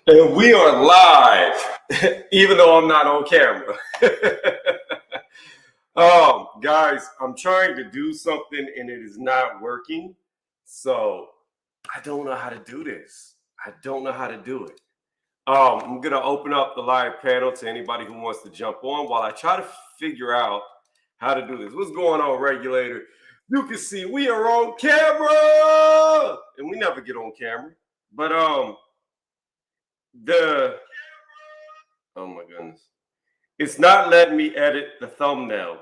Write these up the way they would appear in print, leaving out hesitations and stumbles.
And we are live, even though I'm not on camera. Guys, I'm trying to do something and it is not working. So I don't know how to do this. I don't know how to do it. I'm going to open up the live panel to anybody who wants to jump on while I try to figure out how to do this. What's going on, regulator? You can see we are on camera, and we never get on camera. But oh my goodness, it's not letting me edit the thumbnail.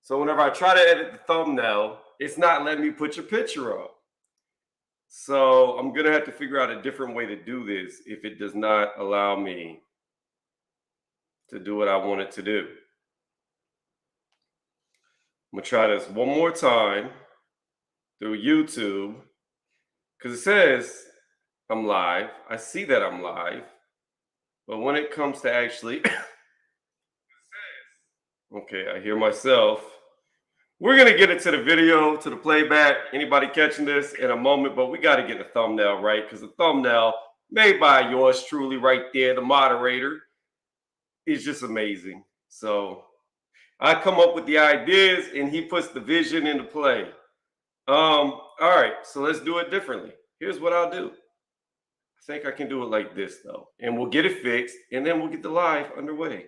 So whenever I try to edit the thumbnail, it's not letting me put your picture up. So I'm gonna have to figure out a different way to do this if it does not allow me to do what I want it to do. I'm gonna try this one more time through YouTube because it says I'm live. I see that I'm live, but when it comes to actually, okay, I hear myself. We're gonna get into the video, to the playback. Anybody catching this in a moment, but we got to get the thumbnail right because the thumbnail made by yours truly, right there, the moderator, is just amazing. So I come up with the ideas and he puts the vision into play. All right, so let's do it differently. Here's what I'll do. I think I can do it like this though, and we'll get it fixed, and then we'll get the live underway.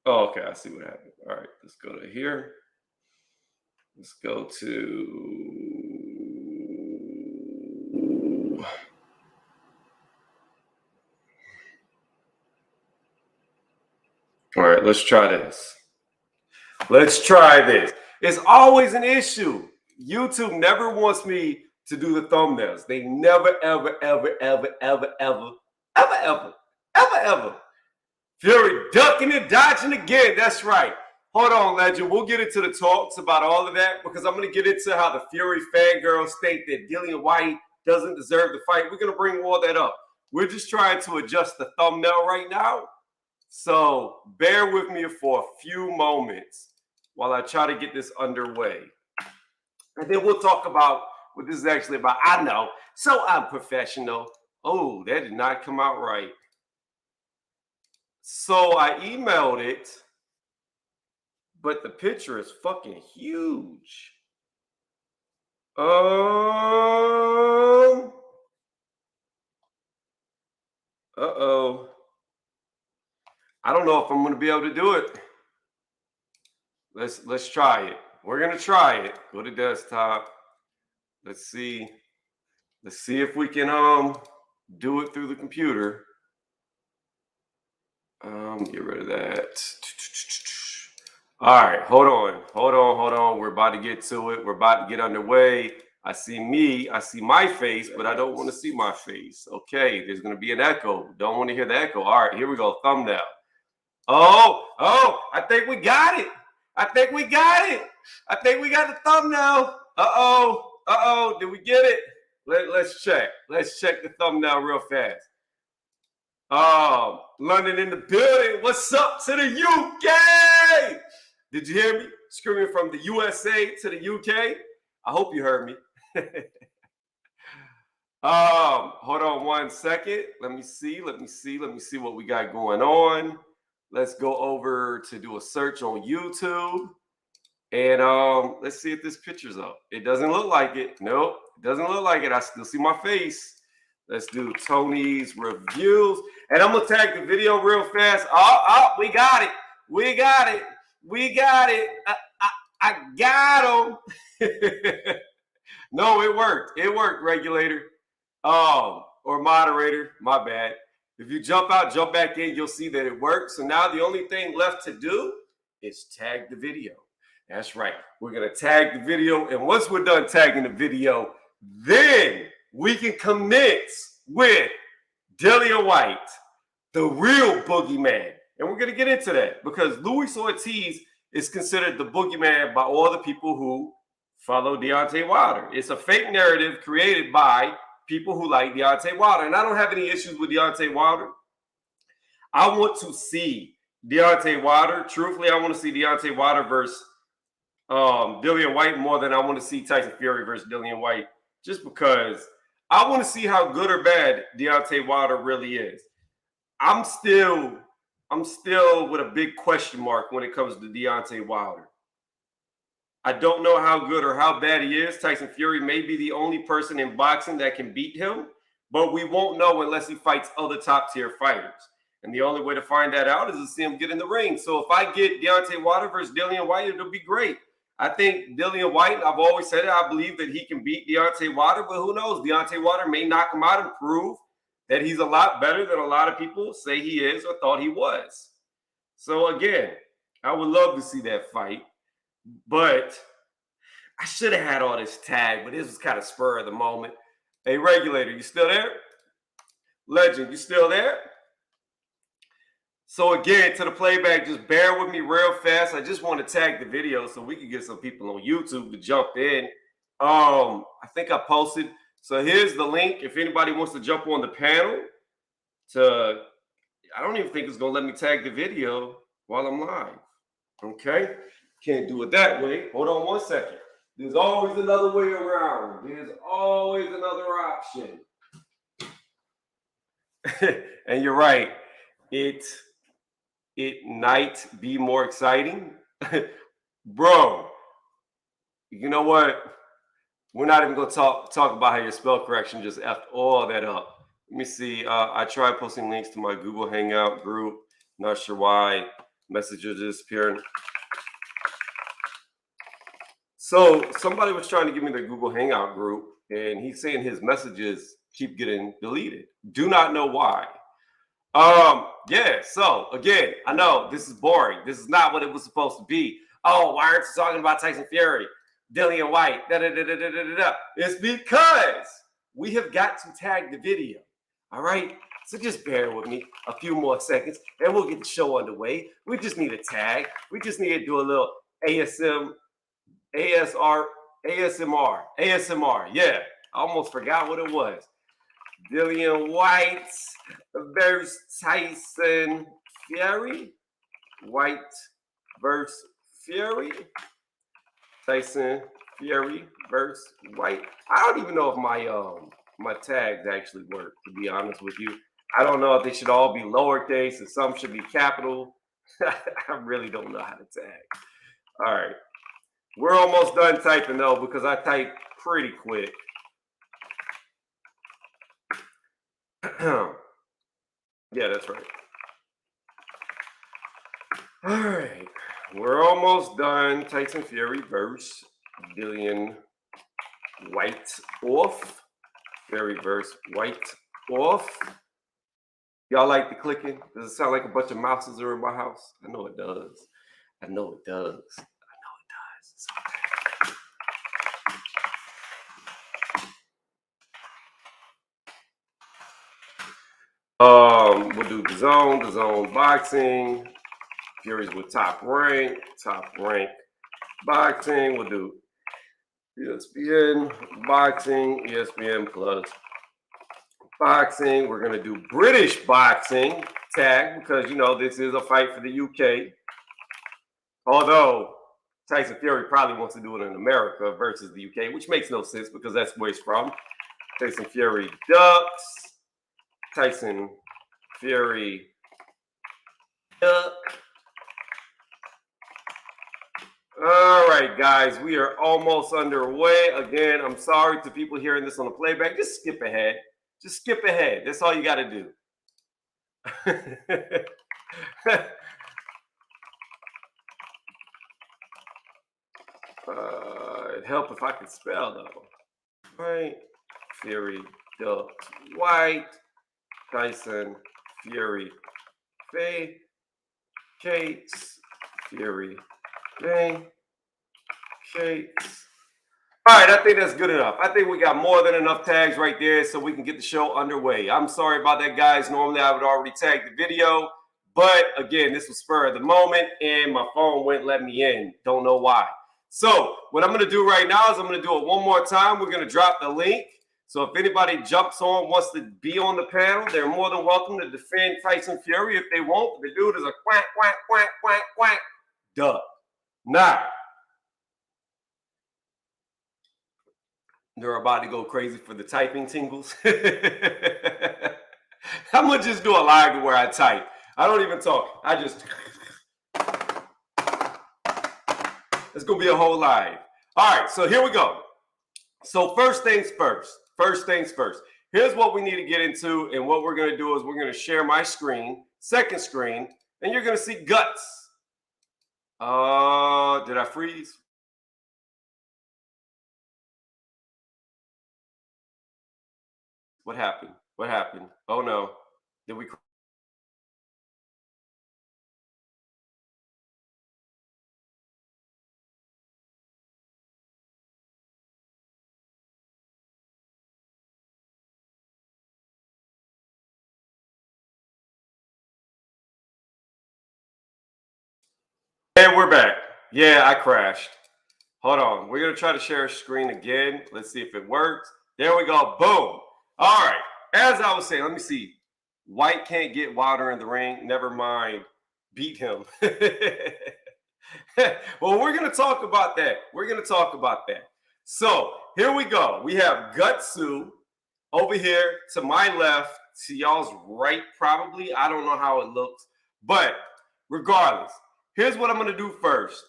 Oh, okay, I see what happened. All right, let's go to here. Let's go to... All right, let's try this. Let's try this. It's always an issue. YouTube never wants me to do the thumbnails. They never, ever, ever, ever, ever, ever, ever, ever, ever, ever. Fury ducking and dodging again. That's right. Hold on, legend. We'll get into the talks about all of that because I'm going to get into how the Fury fangirls think that Dillian Whyte doesn't deserve the fight. We're going to bring all that up. We're just trying to adjust the thumbnail right now. So bear with me for a few moments while I try to get this underway. And then we'll talk about what this is actually about. I know. So I'm professional. Oh, that did not come out right. So I emailed it, but the picture is fucking huge. Uh-oh. I don't know if I'm going to be able to do it. Let's try it. We're going to try it. Go to desktop. Let's see. Let's see if we can do it through the computer. Get rid of that. All right, hold on. We're about to get to it. We're about to get underway. I see me. I see my face, but I don't want to see my face. Okay, there's going to be an echo. Don't want to hear the echo. All right, here we go. Thumbnail. Oh, I think we got it. I think we got the thumbnail. Uh-oh. Did we get it? Let's check. Let's check the thumbnail real fast. London in the building. What's up to the UK? Did you hear me? Screaming from the USA to the UK. I hope you heard me. Hold on one second. Let me see what we got going on. Let's go over to do a search on YouTube. And let's see if this picture's up. It doesn't look like it. Nope, it doesn't look like it. I still see my face. Let's do Tony's reviews. And I'm going to tag the video real fast. We got it. I got him. No, it worked. It worked, regulator. Or moderator. My bad. If you jump out, jump back in, you'll see that it works. So now the only thing left to do is tag the video. That's right. We're going to tag the video. And once we're done tagging the video, then we can commence with Dillian Whyte, the real boogeyman. And we're going to get into that because Luis Ortiz is considered the boogeyman by all the people who follow Deontay Wilder. It's a fake narrative created by people who like Deontay Wilder. And I don't have any issues with Deontay Wilder. I want to see Deontay Wilder. Truthfully, I want to see Deontay Wilder versus Dillian Whyte more than I want to see Tyson Fury versus Dillian Whyte, just because I want to see how good or bad Deontay Wilder really is. I'm still with a big question mark when it comes to Deontay Wilder. I don't know how good or how bad he is. Tyson Fury may be the only person in boxing that can beat him, but we won't know unless he fights other top tier fighters. And the only way to find that out is to see him get in the ring. So if I get Deontay Wilder versus Dillian Whyte, it'll be great. I think Dillian Whyte, I've always said it, I believe that he can beat Deontay Wilder, but who knows? Deontay Wilder may knock him out and prove that he's a lot better than a lot of people say he is or thought he was. So again, I would love to see that fight, but I should have had all this tag, but this was kind of spur of the moment. Hey, Regulator, you still there? Legend, you still there? So again, to the playback, just bear with me real fast. I just want to tag the video so we can get some people on YouTube to jump in. I think I posted. So here's the link. If anybody wants to jump on the panel I don't even think it's going to let me tag the video while I'm live. Okay? Can't do it that way. Hold on 1 second. There's always another way around. There's always another option. And you're right. It might be more exciting. Bro, you know what? We're not even going to talk about how your spell correction just effed all that up. Let me see. I tried posting links to my Google Hangout group. Not sure why. Messages disappearing. So somebody was trying to give me the Google Hangout group, and he's saying his messages keep getting deleted. Do not know why. Yeah, so again, I know this is boring. This is not what it was supposed to be. Oh, why aren't you talking about Tyson Fury, Dillian Whyte? It's because we have got to tag the video. All right? So just bear with me a few more seconds and we'll get the show underway. We just need a tag. We just need to do a little ASMR. Yeah, I almost forgot what it was. Dillian Whyte versus Tyson Fury. Whyte versus Fury. Tyson Fury versus Whyte. I don't even know if my tags actually work, to be honest with you. I don't know if they should all be lowercase and some should be capital. I really don't know how to tag. All right. We're almost done typing though, because I type pretty quick. Yeah, that's right. All right. We're almost done. Tyson Fury versus Dillian Whyte off. Fury versus Whyte off. Y'all like the clicking? Does it sound like a bunch of mouses are in my house? I know it does. I know it does. We'll do the zone boxing. Fury's with top rank boxing. We'll do ESPN boxing, ESPN plus boxing. We're gonna do British boxing tag because you know this is a fight for the UK. Although Tyson Fury probably wants to do it in America versus the UK, which makes no sense because that's where he's from. Tyson Fury ducks. Tyson Fury duck. All right, guys, we are almost underway. Again, I'm sorry to people hearing this on the playback. Just skip ahead. Just skip ahead. That's all you got to do. It'd help if I could spell, though. Right. Fury, duck, Whyte. Tyson, Fury, Faye, Cates, Fury, Faye, Cates. All right, I think that's good enough. I think we got more than enough tags right there so we can get the show underway. I'm sorry about that, guys. Normally, I would already tag the video. But, again, this was spur of the moment, and my phone wouldn't let me in. Don't know why. So, what I'm going to do right now is I'm going to do it one more time. We're going to drop the link. So if anybody jumps on, wants to be on the panel, they're more than welcome to defend Tyson Fury. If they won't, the dude is a quack, duck. Now, They're about to go crazy for the typing tingles. I'm gonna just do a live where I type. I don't even talk. I just. It's gonna be a whole live. All right, so here we go. So first things first. First things first. Here's what we need to get into, and what we're gonna do is we're gonna share my screen, second screen, and you're gonna see guts. Did I freeze? What happened? What happened? Oh no. Did we? And we're back. Yeah, I crashed. Hold on. We're going to try to share a screen again. Let's see if it works. There we go. Boom. All right. As I was saying, let me see. White can't get Wilder in the ring. Never mind. Beat him. Well, we're going to talk about that. We're going to talk about that. So here we go. We have Gutsu over here to my left, to y'all's right, probably. I don't know how it looks. But regardless, here's what I'm going to do first.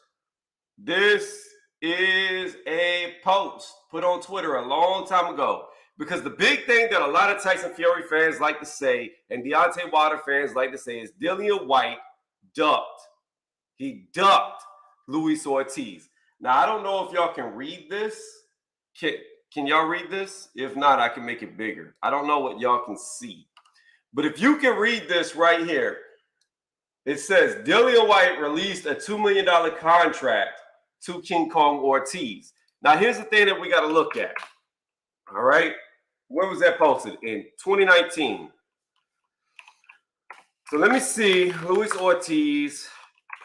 This is a post put on Twitter a long time ago, because the big thing that a lot of Tyson Fury fans like to say and Deontay Wilder fans like to say is Dillian Whyte ducked. He ducked Luis Ortiz. Now, I don't know if y'all can read this. Can y'all read this? If not, I can make it bigger. I don't know what y'all can see. But if you can read this right here, it says Dillian Whyte released a $2 million contract to King Kong Ortiz. Now, here's the thing that we got to look at. All right. Where was that posted? In 2019. So let me see Luis Ortiz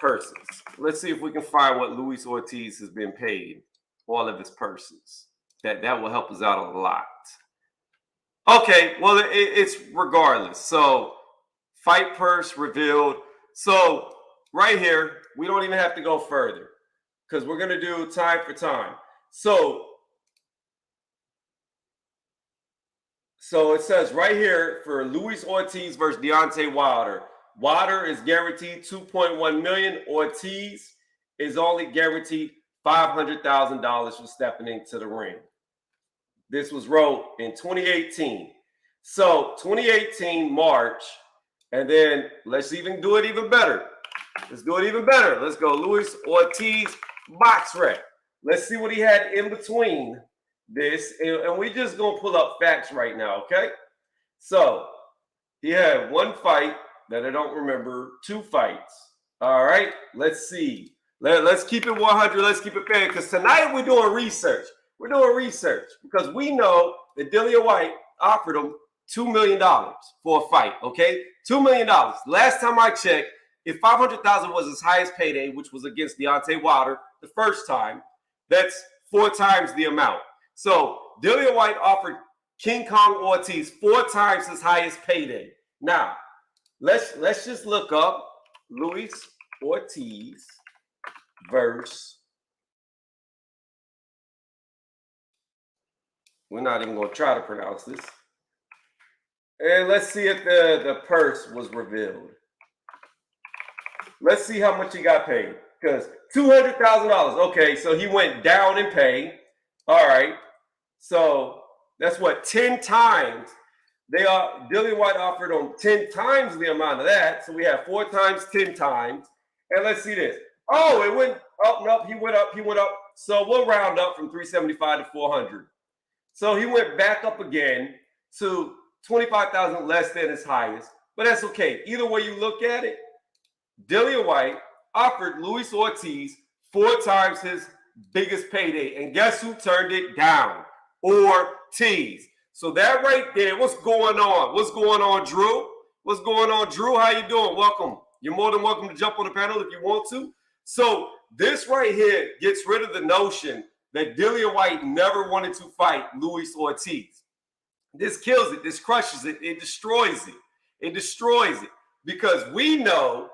persons. Let's see if we can find what Luis Ortiz has been paid. All of his persons. That will help us out a lot. Okay. Well, it's regardless. So fight purse revealed. So right here, we don't even have to go further, because we're going to do time for time. So it says right here for Luis Ortiz versus Deontay Wilder. Wilder is guaranteed $2.1 million. Ortiz is only guaranteed $500,000 for stepping into the ring. This was wrote in 2018. So 2018 March, and then let's even do it even better. Let's do it even better. Let's go Luis Ortiz box rec. Let's see what he had in between this. And we just going to pull up facts right now, okay? So he had one fight that I don't remember, 2 fights. All right, let's see. Let's keep it 100. Let's keep it fair, because tonight we're doing research. We're doing research because we know that Dillian Whyte offered him $2 million for a fight, okay? $2 million. Last time I checked, if $500,000 was his highest payday, which was against Deontay Wilder the first time, that's 4 times the amount. So Dillian Whyte offered King Kong Ortiz 4 times his highest payday. Now, let's just look up Luis Ortiz versus. We're not even going to try to pronounce this. And let's see if the purse was revealed. Let's see how much he got paid. Because $200,000. Okay, so he went down in pay. All right. So that's what, 10 times. Dillian Whyte offered him 10 times the amount of that. So we have 4 times 10 times. And let's see this. Oh, it went up. Nope, he went up. So we'll round up from 375 to 400. So he went back up again to 25,000 less than his highest. But that's okay. Either way you look at it, Dillian Whyte offered Luis Ortiz 4 times his biggest payday. And guess who turned it down? Ortiz. So that right there, what's going on? What's going on, Drew? What's going on, Drew? How you doing? Welcome. You're more than welcome to jump on the panel if you want to. So this right here gets rid of the notion that Dillian Whyte never wanted to fight Luis Ortiz. This kills it. This crushes it. It destroys it. It destroys it. Because we know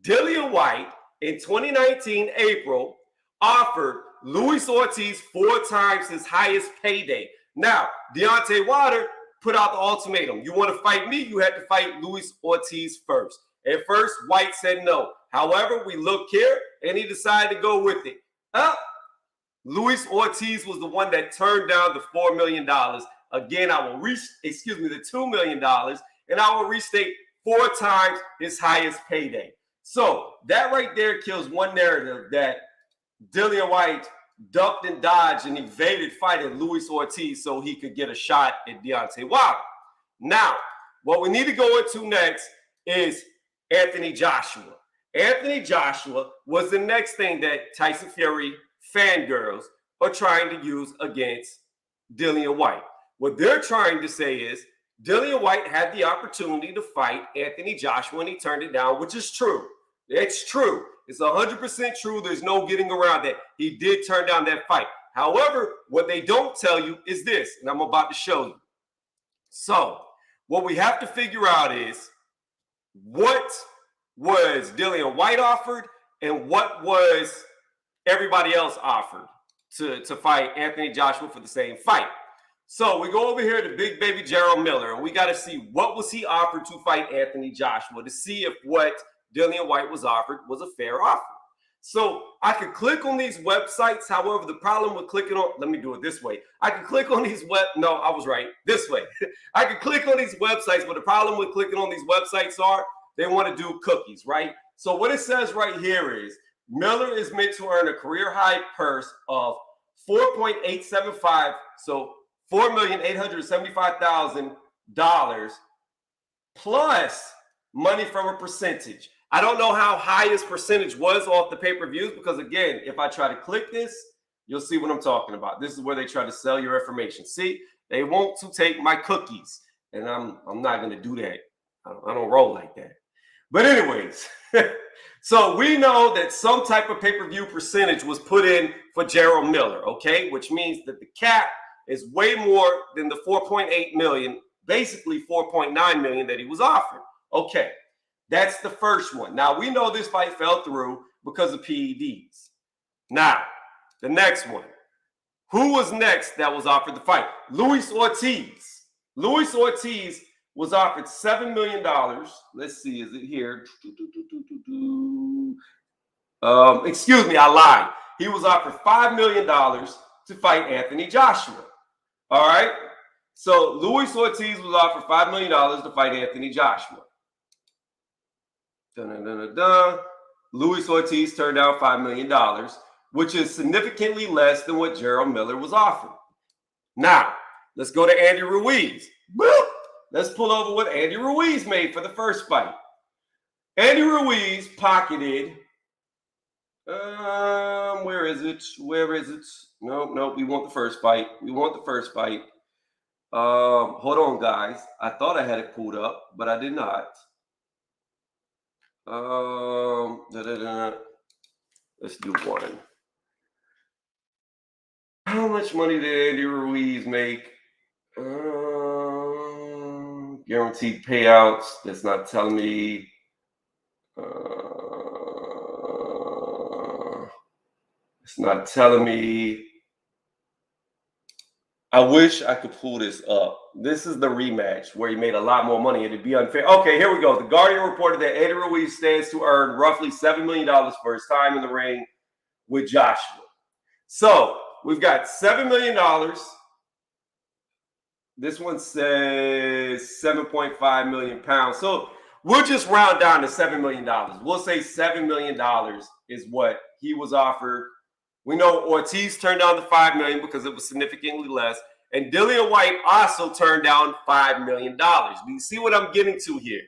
Dillian Whyte in 2019 April offered Luis Ortiz 4 times his highest payday. Now, Deontay Wilder put out the ultimatum. You want to fight me? You had to fight Luis Ortiz first. At first, Whyte said no. However, we look here, and he decided to go with it. Luis Ortiz was the one that turned down the $4 million. Again, I will the $2 million, and I will restate 4 times his highest payday. So that right there kills one narrative that Dillian Whyte ducked and dodged and evaded fighting Luis Ortiz so he could get a shot at Deontay Wilder. Now, what we need to go into next is Anthony Joshua. Anthony Joshua was the next thing that Tyson Fury fangirls are trying to use against Dillian Whyte. What they're trying to say is Dillian Whyte had the opportunity to fight Anthony Joshua and he turned it down, which is true. It's true. It's 100% true. There's no getting around that. He did turn down that fight. However, what they don't tell you is this, and I'm about to show you. So what we have to figure out is what was Dillian Whyte offered and what was everybody else offered to fight Anthony Joshua for the same fight. So we go over here to Big Baby Gerald Miller, and we got to see what was he offered to fight Anthony Joshua to see if what Dillian Whyte was offered was a fair offer. So I could click on these websites. However, the problem with clicking on, let me do it this way. I can click on these this way. I can click on these websites, but the problem with clicking on these websites are they want to do cookies, right? So what it says right here is Miller is meant to earn a career high purse of $4.875, so $4,875,000 plus money from a percentage. I don't know how high his percentage was off the pay-per-views because, again, if I try to click this, you'll see what I'm talking about. This is where they try to sell your information. See, they want to take my cookies, and I'm not going to do that. I don't roll like that. But anyways, so we know that some type of pay-per-view percentage was put in for Gerald Miller, okay, which means that the cap is way more than the $4.8 million, basically $4.9 million that he was offered. Okay, that's the first one. Now, we know this fight fell through because of PEDs. Now, the next one. Who was next that was offered the fight? Luis Ortiz. Luis Ortiz was offered $7 million. Let's see, is it here? Excuse me, I lied. He was offered $5 million to fight Anthony Joshua. All right? So Luis Ortiz was offered $5 million to fight Anthony Joshua. Luis Ortiz turned down $5 million, which is significantly less than what Gerald Miller was offered. Now, let's go to Andy Ruiz. Boop! Let's pull over what Andy Ruiz made for the first fight. Andy Ruiz pocketed, where is it? No, we want the first fight. Hold on, guys. I thought I had it pulled up, but I did not. Let's do one. How much money did Andy Ruiz make? Guaranteed payouts. That's not telling me. It's not telling me. I wish I could pull this up. This is the rematch where he made a lot more money. It'd be unfair. Okay, here we go. The Guardian reported that Andy Ruiz stands to earn roughly $7 million for his time in the ring with Joshua. So we've got $7 million. This one says 7.5 million pounds. So we'll just round down to $7 million. We'll say $7 million is what he was offered. We know Ortiz turned down the $5 million because it was significantly less. And Dillian Whyte also turned down $5 million. Do you see what I'm getting to here?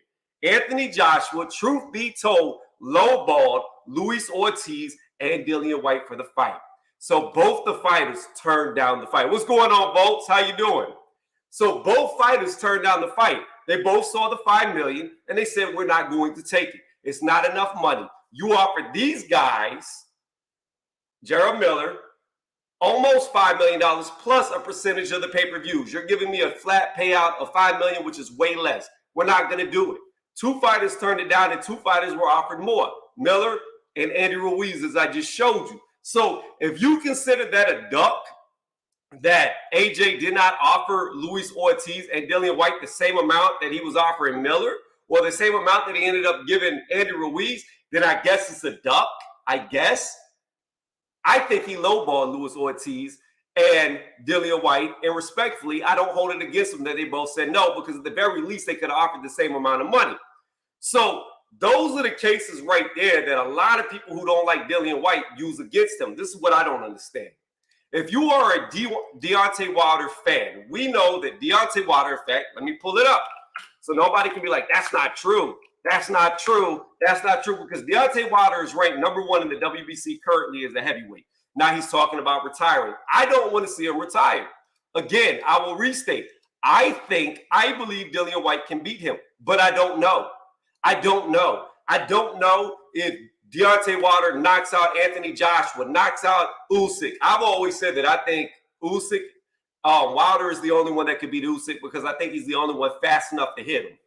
Anthony Joshua, truth be told, lowballed Luis Ortiz and Dillian Whyte for the fight. So both the fighters turned down the fight. What's going on, Bolts? How you doing? So both fighters turned down the fight. They both saw the $5 million, and they said, we're not going to take it. It's not enough money. You offered these guys, Gerald Miller, almost $5 million plus a percentage of the pay-per-views. You're giving me a flat payout of $5 million, which is way less. We're not going to do it. 2 fighters turned it down, and 2 fighters were offered more. Miller and Andy Ruiz, as I just showed you. So if you consider that a duck, that AJ did not offer Luis Ortiz and Dillian Whyte the same amount that he was offering Miller, or the same amount that he ended up giving Andy Ruiz, then I guess it's a duck, I guess. I think he lowballed Luis Ortiz and Dillian Whyte, and respectfully, I don't hold it against them that they both said no, because at the very least, they could have offered the same amount of money. So those are the cases right there that a lot of people who don't like Dillian Whyte use against him. This is what I don't understand. If you are a Deontay Wilder fan, we know that Deontay Wilder, in fact, let me pull it up so nobody can be like, that's not true. That's not true. That's not true, because Deontay Wilder is ranked #1 in the WBC currently as a heavyweight. Now he's talking about retiring. I don't want to see him retire. Again, I will restate. I believe Dillian Whyte can beat him, but I don't know. I don't know if Deontay Wilder knocks out Anthony Joshua, knocks out Usyk. I've always said that I think Usyk, Wilder is the only one that could beat Usyk, because I think he's the only one fast enough to hit him.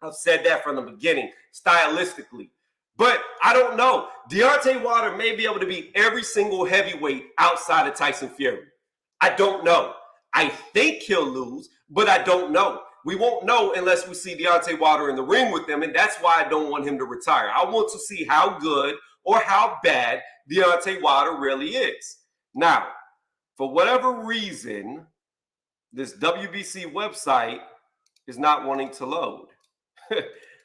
I've said that from the beginning, stylistically. But I don't know. Deontay Wilder may be able to beat every single heavyweight outside of Tyson Fury. I don't know. I think he'll lose, but I don't know. We won't know unless we see Deontay Wilder in the ring with them, and that's why I don't want him to retire. I want to see how good or how bad Deontay Wilder really is. Now, for whatever reason, this WBC website is not wanting to load.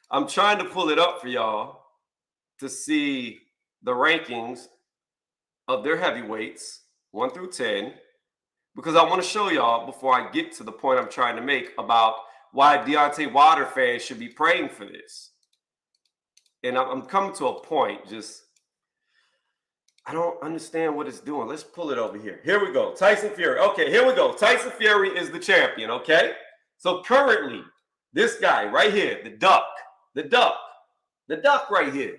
I'm trying to pull it up for y'all to see the rankings of their heavyweights, 1 through 10, because I want to show y'all before I get to the point I'm trying to make about why Deontay Wilder fans should be praying for this. And I'm coming to a point, I don't understand what it's doing. Let's pull it over here. Here we go. Tyson Fury. Okay, here we go. Tyson Fury is the champion, okay? So currently, this guy right here, the duck right here,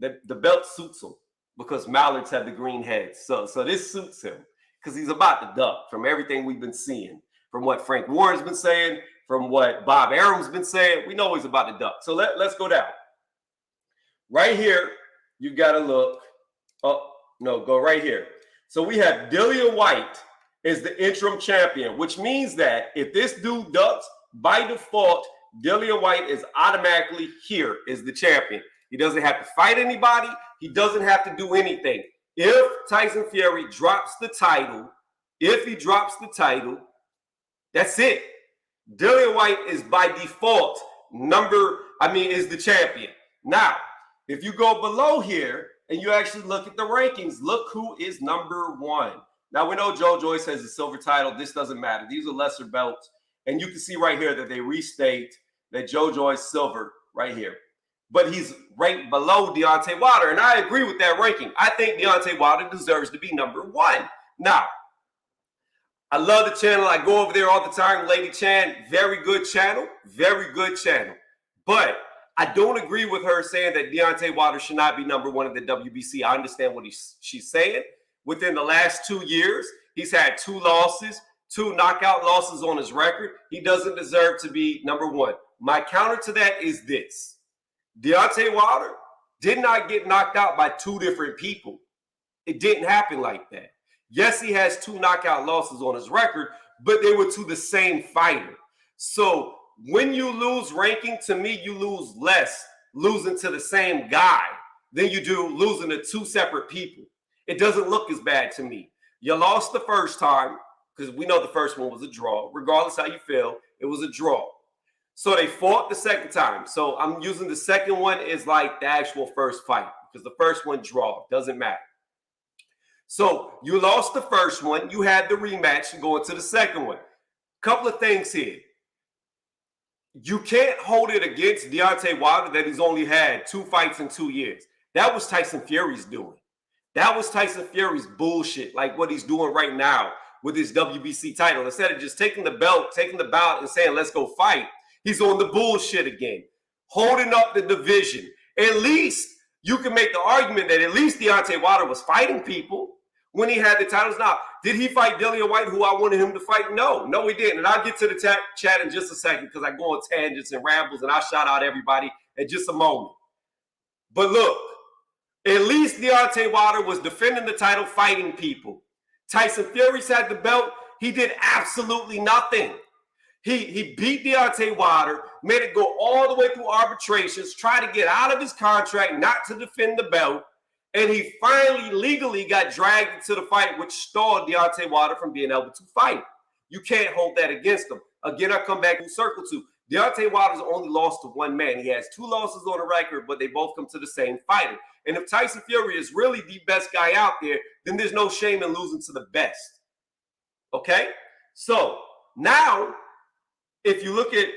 the belt suits him because mallards have the green heads. So this suits him because he's about to duck from everything we've been seeing, from what Frank Warren's been saying, from what Bob Arum's been saying. We know he's about to duck. So let's go down. Right here, you got to look. Oh, no, go right here. So we have Dillian Whyte is the interim champion, which means that if this dude ducks, by default, Dillian Whyte is automatically here as the champion. He doesn't have to fight anybody. He doesn't have to do anything. If Tyson Fury drops the title, that's it. Dillian Whyte is by default is the champion. Now, if you go below here and you actually look at the rankings, look who is #1. Now, we know Joe Joyce has a silver title. This doesn't matter. These are lesser belts. And you can see right here that they restate that Joe Joyce silver right here. But he's ranked below Deontay Wilder. And I agree with that ranking. I think Deontay Wilder deserves to be #1. Now, I love the channel. I go over there all the time. Lady Chan, very good channel. Very good channel. But I don't agree with her saying that Deontay Wilder should not be #1 in the WBC. I understand what she's saying. Within the last 2 years, he's had 2 losses, 2 knockout losses on his record. He doesn't deserve to be #1. My counter to that is this. Deontay Wilder did not get knocked out by 2 different people. It didn't happen like that. Yes, he has 2 knockout losses on his record, but they were to the same fighter. So when you lose ranking, to me, you lose less losing to the same guy than you do losing to 2 separate people. It doesn't look as bad to me. You lost the first time, because we know the first one was a draw. Regardless how you feel, it was a draw. So they fought the second time. So I'm using the second one as like the actual first fight, because the first one draw. Doesn't matter. So you lost the first one. You had the rematch and go into the second one. Couple of things here. You can't hold it against Deontay Wilder that he's only had 2 fights in 2 years. That was Tyson Fury's doing. That was Tyson Fury's bullshit, like what he's doing right now with his WBC title. Instead of just taking the bout and saying, let's go fight, he's on the bullshit again, holding up the division. At least you can make the argument that at least Deontay Wilder was fighting people when he had the titles. Now, did he fight Dillian Whyte, who I wanted him to fight? No, he didn't. And I'll get to the chat in just a second because I go on tangents and rambles, and I'll shout out everybody in just a moment. But look, at least least Deontay Wilder was defending the title, fighting people. Tyson Fury's had the belt. He did absolutely nothing. He beat Deontay Wilder, made it go all the way through arbitrations, tried to get out of his contract not to defend the belt, and he finally legally got dragged into the fight, which stalled Deontay Wilder from being able to fight. You can't hold that against him. Again, I come back full circle to Deontay Wilder's only lost to one man. He has 2 losses on the record, but they both come to the same fighter. And if Tyson Fury is really the best guy out there, then there's no shame in losing to the best. Okay? So now, if you look at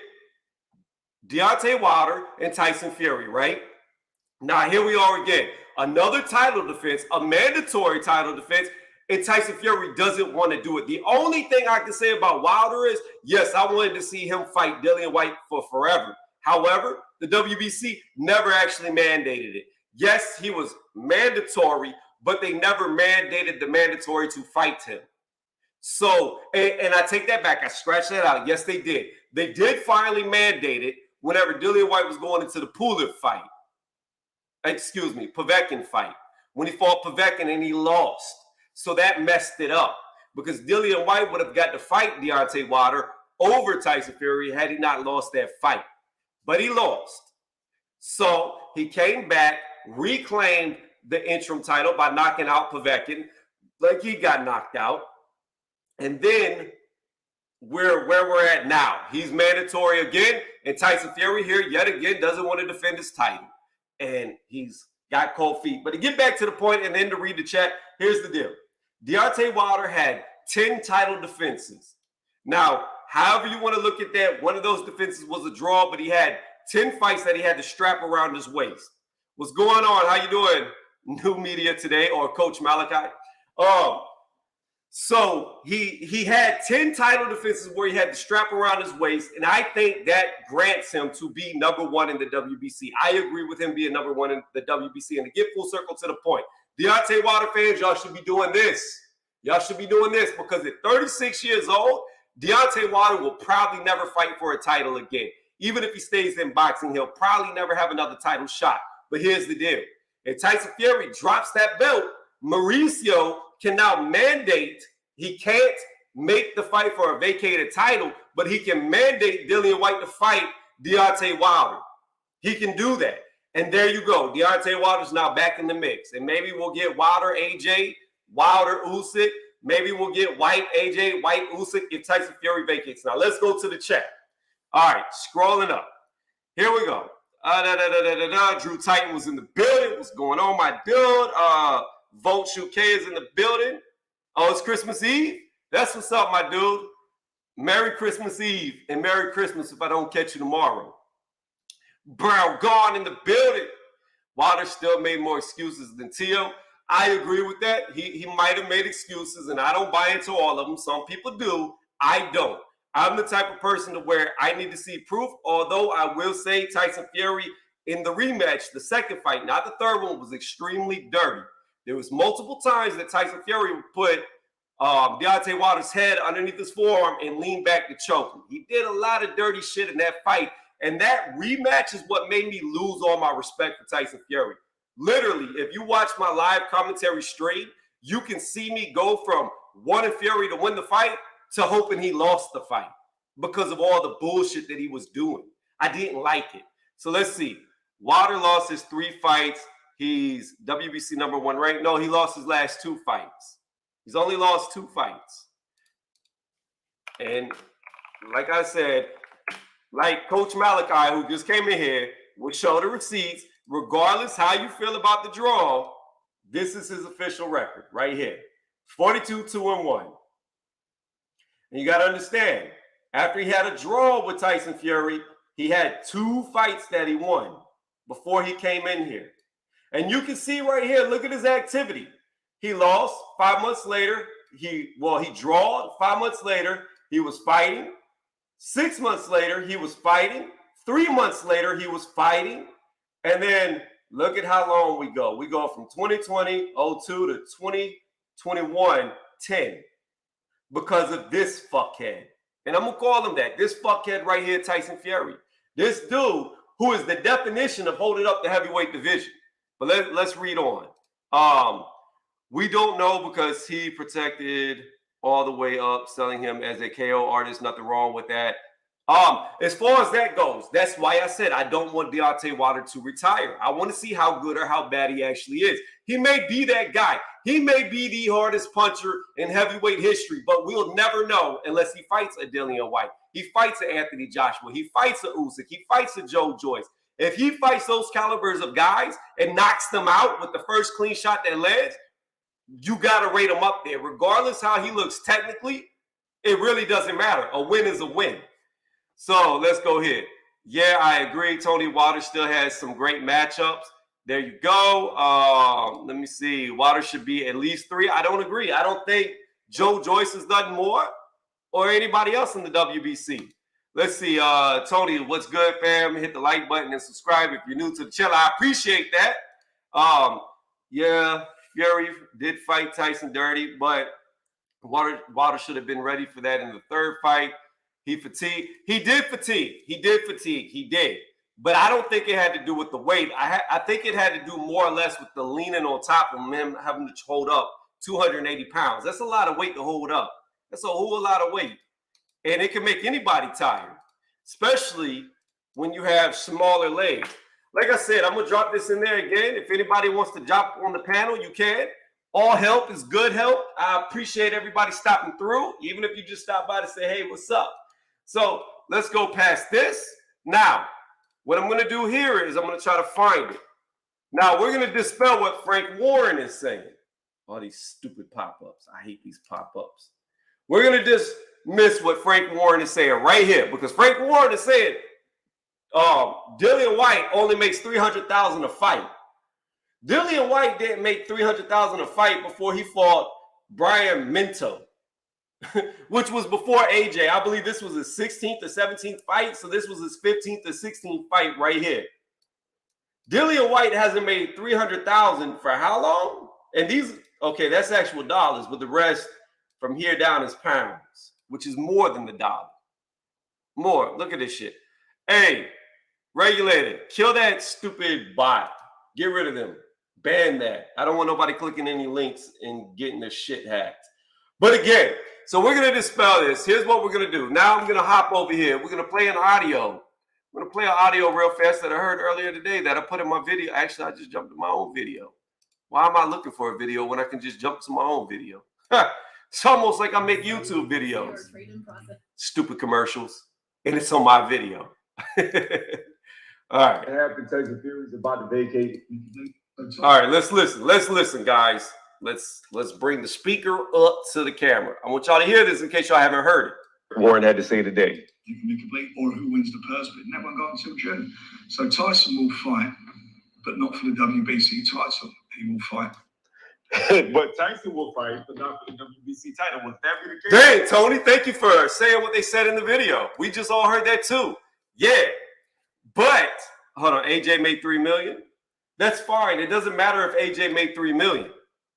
Deontay Wilder and Tyson Fury, right? Now, here we are again. Another title defense, a mandatory title defense, and Tyson Fury doesn't want to do it. The only thing I can say about Wilder is, yes, I wanted to see him fight Dillian Whyte for forever. However, the WBC never actually mandated it. Yes, he was mandatory, but they never mandated the mandatory to fight him. So, and I take that back. I scratched that out. Yes, they did. They did finally mandate it whenever Dillian Whyte was going into the Pulev fight. Excuse me, Povetkin fight. When he fought Povetkin and he lost. So that messed it up because Dillian Whyte would have got to fight Deontay Wilder over Tyson Fury had he not lost that fight. But he lost. So he came back, reclaimed the interim title by knocking out Povetkin like he got knocked out. And then where we're at now. He's mandatory again, and Tyson Fury here yet again doesn't want to defend his title. And he's got cold feet. But to get back to the point and then to read the chat, here's the deal. Deontay Wilder had 10 title defenses. Now, however you want to look at that, one of those defenses was a draw, but he had 10 fights that he had to strap around his waist. What's going on? How you doing, New Media Today or Coach Malachi? So he had 10 title defenses where he had to strap around his waist, and I think that grants him to be number 1 in the WBC. I agree with him being number 1 in the WBC. And to get full circle to the point, Deontay Wilder fans, y'all should be doing this. Y'all should be doing this because at 36 years old, Deontay Wilder will probably never fight for a title again. Even if he stays in boxing, he'll probably never have another title shot. But here's the deal. If Tyson Fury drops that belt, Mauricio can now mandate, he can't make the fight for a vacated title, but he can mandate Dillian Whyte to fight Deontay Wilder. He can do that. And there you go. Deontay Wilder's now back in the mix. And maybe we'll get Wilder, AJ, Wilder, Usyk. Maybe we'll get Whyte, AJ, Whyte, Usyk if Tyson Fury vacates. Now let's go to the chat. All right, scrolling up. Here we go. Drew Titan was in the building. What's going on, my dude? Vote Shoot K is in the building. Oh, it's Christmas Eve? That's what's up, my dude. Merry Christmas Eve and Merry Christmas if I don't catch you tomorrow. Brown gone in the building. Wilder still made more excuses than Tio. I agree with that. He might have made excuses, and I don't buy into all of them. Some people do. I don't. I'm the type of person to where I need to see proof, although I will say Tyson Fury in the rematch, the second fight, not the third one, was extremely dirty. There was multiple times that Tyson Fury would put Deontay Wilder's head underneath his forearm and lean back to choke him. He did a lot of dirty shit in that fight, and that rematch is what made me lose all my respect for Tyson Fury. Literally, if you watch my live commentary stream, you can see me go from wanting Fury to win the fight to hoping he lost the fight because of all the bullshit that he was doing. I didn't like it. So let's see. Wilder lost his 3 fights. He's WBC number 1 ranked. No, he lost his last 2 fights. He's only lost 2 fights. And like I said, like Coach Malachi, who just came in here, will show the receipts. Regardless how you feel about the draw, this is his official record right here. 42-2-1. And you got to understand, after he had a draw with Tyson Fury, he had 2 fights that he won before he came in here. And you can see right here, look at his activity. He lost 5 months later. He drawed 5 months later. He was fighting. 6 months later, he was fighting. 3 months later, he was fighting. And then look at how long we go. We go from 2020, 02 to 2021, 10. Because of this fuckhead. And I'm going to call him that. This fuckhead right here, Tyson Fury. This dude who is the definition of holding up the heavyweight division. But let's read on. We don't know because he protected all the way up, selling him as a KO artist. Nothing wrong with that. As far as that goes, that's why I said I don't want Deontay Wilder to retire. I want to see how good or how bad he actually is. He may be that guy. He may be the hardest puncher in heavyweight history, but we'll never know unless he fights a Dillian Whyte. He fights a Anthony Joshua. He fights a Usyk. He fights a Joe Joyce. If he fights those calibers of guys and knocks them out with the first clean shot that lands, you got to rate him up there. Regardless how he looks technically, it really doesn't matter. A win is a win. So let's go here. Yeah, I agree. Tony Wilder still has some great matchups. There you go. Let me see. Wilder should be at least 3. I don't agree. I don't think Joe Joyce has done more or anybody else in the WBC. Let's see. Tony, what's good, fam? Hit the like button and subscribe if you're new to the channel. I appreciate that. Yeah, Fury did fight Tyson dirty, but Wilder should have been ready for that in the 3rd fight. He fatigued. He did fatigue. He did. But I don't think it had to do with the weight. I think it had to do more or less with the leaning on top of him having to hold up 280 pounds. That's a lot of weight to hold up. That's a whole lot of weight. And it can make anybody tired, especially when you have smaller legs. Like I said, I'm going to drop this in there again. If anybody wants to drop on the panel, you can. All help is good help. I appreciate everybody stopping through, even if you just stop by to say, hey, what's up? So let's go past this. Now, what I'm going to do here is I'm going to try to find it. Now, we're going to dispel what Frank Warren is saying. All these stupid pop-ups. I hate these pop-ups. We're going to dismiss what Frank Warren is saying right here, because Frank Warren is saying Dillian Whyte only makes $300,000 a fight. Dillian Whyte didn't make $300,000 a fight before he fought Brian Minto, which was before AJ. I believe this was his 16th or 17th fight, so this was his 15th or 16th fight right here. Dillian Whyte hasn't made $300,000 for how long? And these, okay, that's actual dollars, but the rest from here down is pounds, which is more than the dollar. More. Look at this shit. Hey, regulator, kill that stupid bot. Get rid of them. Ban that. I don't want nobody clicking any links and getting their shit hacked. But again, so we're going to dispel this. Here's what we're going to do. Now I'm going to hop over here. We're going to play an audio. I'm going to play an audio real fast that I heard earlier today that I put in my video. Actually, I just jumped to my own video. Why am I looking for a video when I can just jump to my own video? It's almost like I make YouTube videos. Stupid commercials. And it's on my video. All right. Tyson Fury is about to vacate. All right, let's listen. Let's listen, guys. Let's bring the speaker up to the camera. I want y'all to hear this in case y'all haven't heard it. Warren had to say today. You can make a play or who wins the purse, but it never got until June. So Tyson will fight, but not for the WBC title. He will fight. But Tyson will fight, but not for the WBC title. Was that be the case? Dang, Tony, thank you for saying what they said in the video. We just all heard that too. Yeah. But hold on, AJ made $3 million. That's fine. It doesn't matter if AJ made $3 million.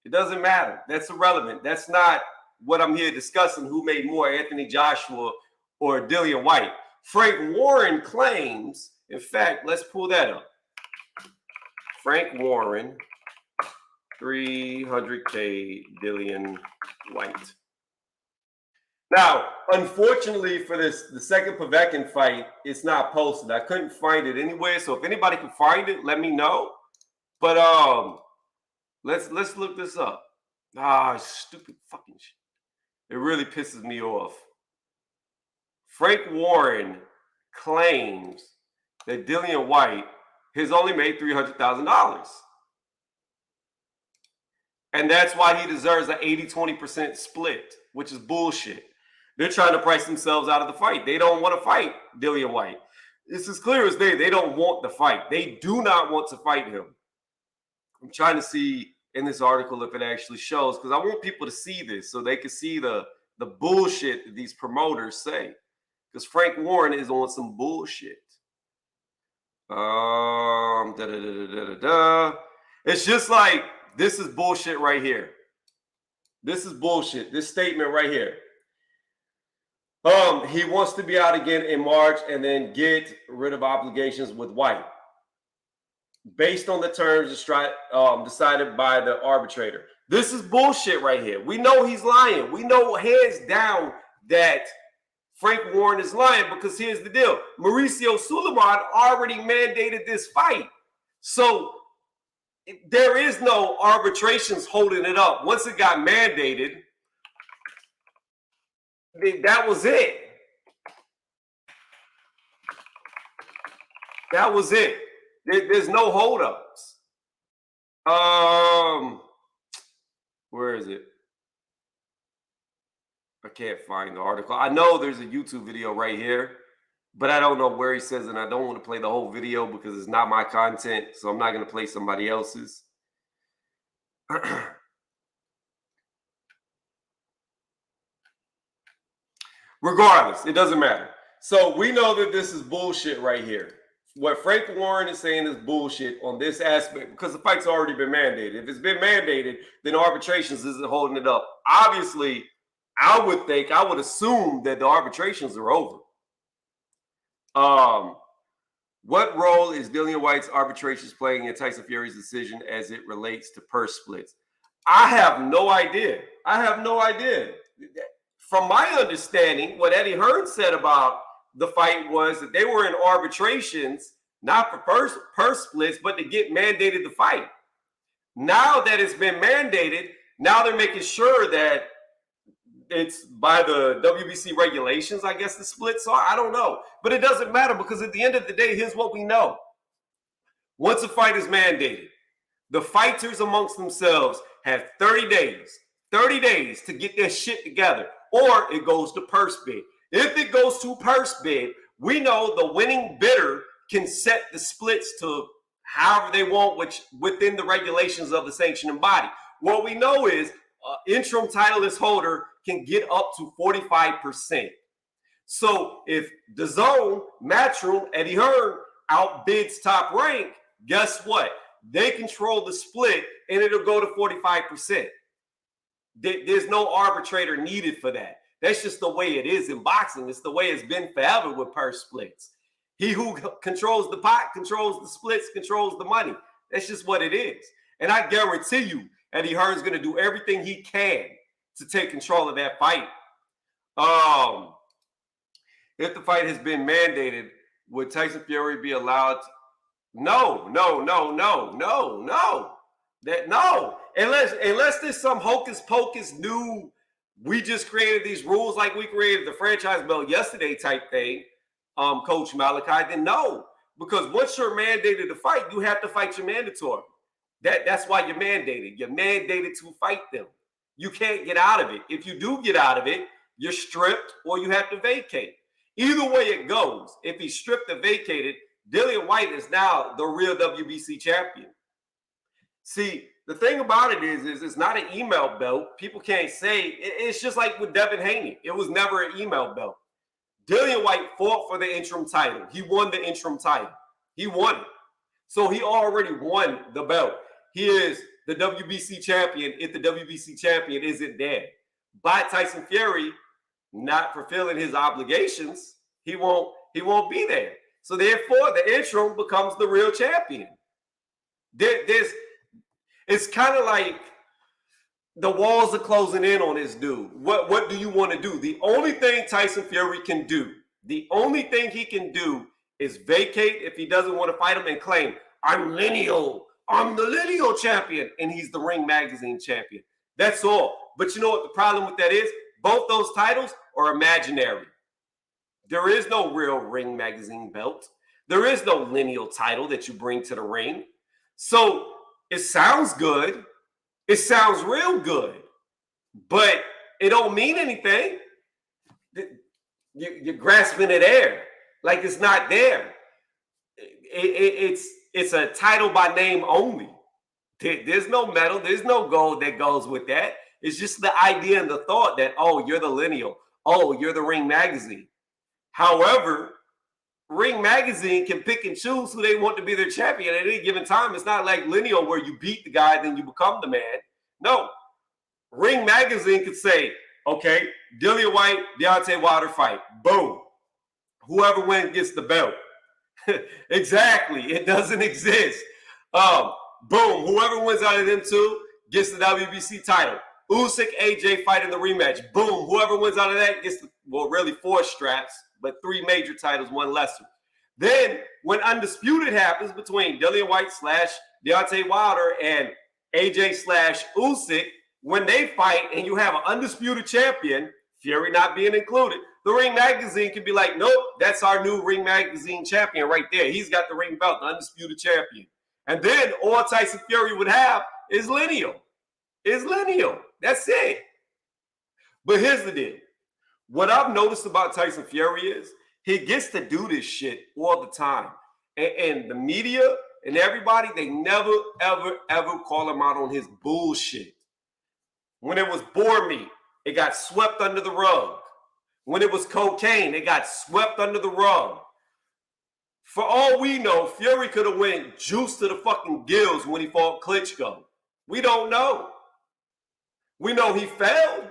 It doesn't matter. That's irrelevant. That's not what I'm here discussing. Who made more, Anthony Joshua or Dillian Whyte? Frank Warren claims. In fact, let's pull that up. Frank Warren, 300K Dillian Whyte. Now, unfortunately for this, the second Povetkin fight, it's not posted. I couldn't find it anywhere. So if anybody can find it, let me know. But let's look this up. Stupid fucking shit. It really pisses me off. Frank Warren claims that Dillian Whyte has only made $300,000. And that's why he deserves an 80-20% split, which is bullshit. They're trying to price themselves out of the fight. They don't want to fight Dillian Whyte. It's as clear as day. They don't want the fight. They do not want to fight him. I'm trying to see in this article if it actually shows, because I want people to see this so they can see the bullshit that these promoters say. Because Frank Warren is on some bullshit. It's just like, this is bullshit right here. This is bullshit. This statement right here. He wants to be out again in March and then get rid of obligations with Whyte. based on the terms decided by the arbitrator. This is bullshit right here. We know he's lying. We know hands down that Frank Warren is lying, because here's the deal. Mauricio Suleiman already mandated this fight. So there is no arbitrations holding it up. Once it got mandated, that was it. That was it. There's no holdups. Where is it? I can't find the article. I know there's a YouTube video right here, but I don't know where he says it. And I don't want to play the whole video because it's not my content, so I'm not going to play somebody else's. Regardless, it doesn't matter. So we know that this is bullshit right here. What Frank Warren is saying is bullshit on this aspect because the fight's already been mandated. If it's been mandated, then arbitrations isn't holding it up. Obviously, I would assume that the arbitrations are over. What role is Dillian Whyte's arbitrations playing in Tyson Fury's decision as it relates to purse splits? I have no idea. From my understanding, what Eddie Hearn said about the fight was that they were in arbitrations, not for purse splits, but to get mandated the fight. Now that it's been mandated, now they're making sure that it's by the WBC regulations, I guess the splits are. I don't know. But it doesn't matter because at the end of the day, here's what we know. Once a fight is mandated, the fighters amongst themselves have 30 days to get their shit together, or it goes to purse bid. If it goes to purse bid, we know the winning bidder can set the splits to however they want, which within the regulations of the sanctioning body. What we know is interim titleist holder can get up to 45%. So if DAZN, Matchroom, Eddie Hearn outbids Top Rank, guess what? They control the split and it'll go to 45%. There's no arbitrator needed for that. That's just the way it is in boxing. It's the way it's been forever with purse splits. He who controls the pot, controls the splits, controls the money. That's just what it is. And I guarantee you, Eddie Hearn's going to do everything he can to take control of that fight. If the fight has been mandated, would Tyson Fury be allowed to? No. Unless there's some hocus pocus new, we just created these rules like we created the franchise belt yesterday type thing, Coach Malachi, then no. Because once you're mandated to fight, you have to fight your mandatory. That's why you're mandated. You're mandated to fight them. You can't get out of it. If you do get out of it, you're stripped or you have to vacate. Either way it goes, if he's stripped or vacated, Dillian Whyte is now the real WBC champion. See, the thing about it is it's not an email belt. People can't say, it's just like with Devin Haney. It was never an email belt. Dillian Whyte fought for the interim title. He won the interim title. He won it. So he already won the belt. He is the WBC champion if the WBC champion isn't there. By Tyson Fury not fulfilling his obligations, he won't be there. So therefore, the interim becomes the real champion. It's kind of like the walls are closing in on this dude. What do you want to do? The only thing Tyson Fury can do, the only thing he can do is vacate if he doesn't want to fight him and claim, I'm the lineal champion, and he's the Ring Magazine champion. That's all. But you know what the problem with that is? Both those titles are imaginary. There is no real Ring Magazine belt. There is no lineal title that you bring to the ring. So it sounds good. It sounds real good. But it don't mean anything. You're grasping at air like it's not there. It's a title by name only. There's no medal. There's no gold that goes with that. It's just the idea and the thought that, oh, you're the lineal. Oh, you're the Ring Magazine. However, Ring Magazine can pick and choose who they want to be their champion at any given time. It's not like lineal where you beat the guy, then you become the man. No. Ring Magazine could say, okay, Dillian Whyte, Deontay Wilder fight. Boom. Whoever wins gets the belt. Exactly. It doesn't exist. Boom. Whoever wins out of them two gets the WBC title. Usyk, AJ fight in the rematch. Boom. Whoever wins out of that gets, really 4 straps, but 3 major titles, 1 lesser. Then, when Undisputed happens between Dillian Whyte / Deontay Wilder and AJ / Usyk, when they fight and you have an undisputed champion, Fury not being included, the Ring Magazine can be like, nope, that's our new Ring Magazine champion right there. He's got the ring belt, the undisputed champion. And then all Tyson Fury would have is lineal. That's it. But here's the deal. What I've noticed about Tyson Fury is he gets to do this shit all the time. And the media and everybody, they never, ever, ever call him out on his bullshit. When it was boar meat, it got swept under the rug. When it was cocaine, it got swept under the rug. For all we know, Fury could have went juice to the fucking gills when he fought Klitschko. We don't know. We know he failed,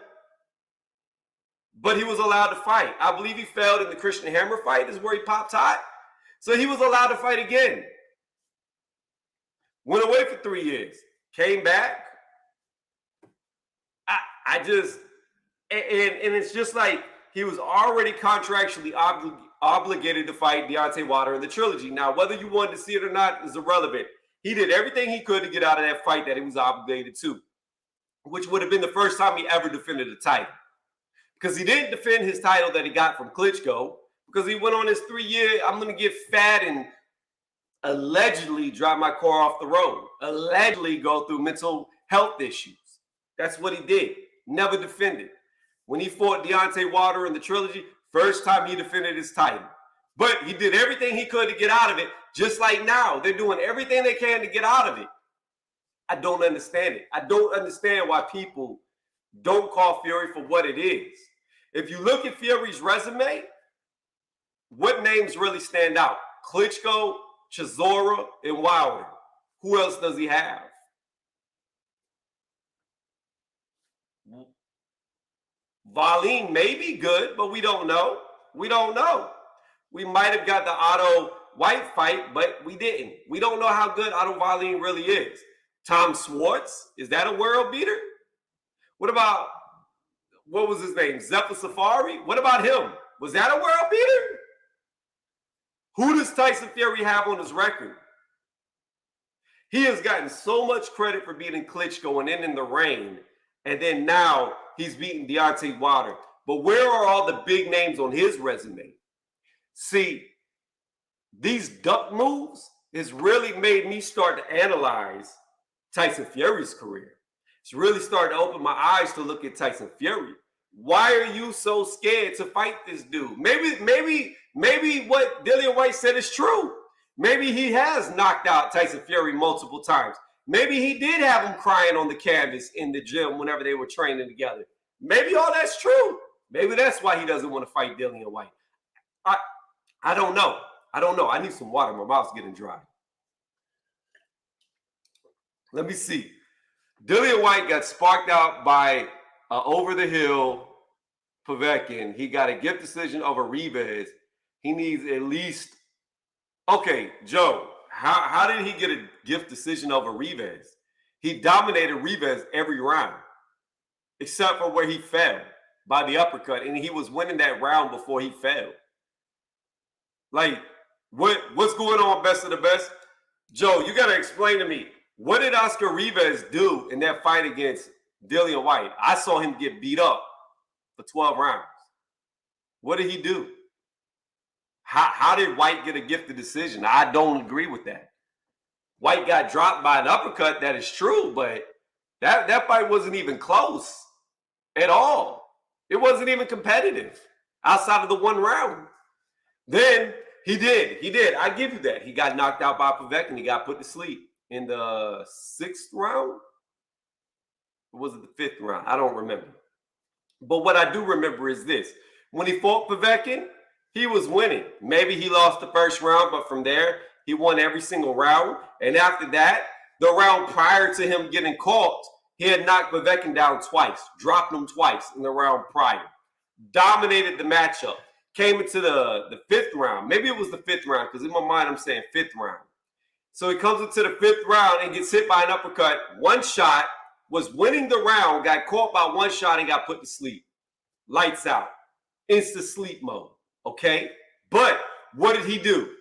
but he was allowed to fight. I believe he failed in the Christian Hammer fight, is where he popped hot. So he was allowed to fight again. Went away for 3 years. Came back. And it's just like he was already contractually obligated to fight Deontay Wilder in the trilogy. Now, whether you wanted to see it or not is irrelevant. He did everything he could to get out of that fight that he was obligated to, which would have been the first time he ever defended a title. Because he didn't defend his title that he got from Klitschko, because he went on his 3-year, I'm going to get fat and allegedly drive my car off the road, allegedly go through mental health issues. That's what he did. Never defended. When he fought Deontay Wilder in the trilogy, first time he defended his title. But he did everything he could to get out of it, just like now. They're doing everything they can to get out of it. I don't understand it. I don't understand why people don't call Fury for what it is. If you look at Fury's resume, what names really stand out? Klitschko, Chisora, and Wilder. Who else does he have? Wallin may be good, but we don't know. We don't know. We might have got the Otto White fight, but we didn't. We don't know how good Otto Wallin really is. Tom Schwartz, is that a world beater? What about, what was his name? Zephyr Safari? What about him? Was that a world beater? Who does Tyson Fury have on his record? He has gotten so much credit for beating Klitschko and in the rain, and then now he's beating Deontay Wilder. But where are all the big names on his resume? See, these duck moves has really made me start to analyze Tyson Fury's career. It's really started to open my eyes to look at Tyson Fury. Why are you so scared to fight this dude? Maybe what Dillian Whyte said is true. Maybe he has knocked out Tyson Fury multiple times. Maybe he did have him crying on the canvas in the gym whenever they were training together. Maybe all that's true. Maybe that's why he doesn't want to fight Dillian Whyte. I don't know. I need some water. My mouth's getting dry. Let me see. Dillian Whyte got sparked out by over-the-hill Povetkin. He got a gift decision over Ruiz. He needs at least... Okay, Joe, how did he get a gift decision over Ruiz? He dominated Ruiz every round, except for where he fell by the uppercut, and he was winning that round before he fell. Like, what's going on, best of the best? Joe, you got to explain to me, what did Oscar Ruiz do in that fight against Dillian Whyte? I saw him get beat up for 12 rounds. What did he do? How did Whyte get a gifted decision? I don't agree with that. Whyte got dropped by an uppercut, that is true, but that fight wasn't even close at all. It wasn't even competitive outside of the one round. Then he did. I give you that. He got knocked out by Povetkin. He got put to sleep in the 6th round. Or was it the 5th round? I don't remember. But what I do remember is this. When he fought Povetkin, he was winning. Maybe he lost the first round, but from there, he won every single round. And after that, the round prior to him getting caught, he had knocked Povetkin down twice, dropped him twice in the round prior. Dominated the matchup. Came into the 5th round. Maybe it was the 5th round, because in my mind, I'm saying 5th round. So he comes into the 5th round and gets hit by an uppercut. One shot, was winning the round, got caught by one shot and got put to sleep. Lights out. Instant sleep mode. Okay? But what did he do?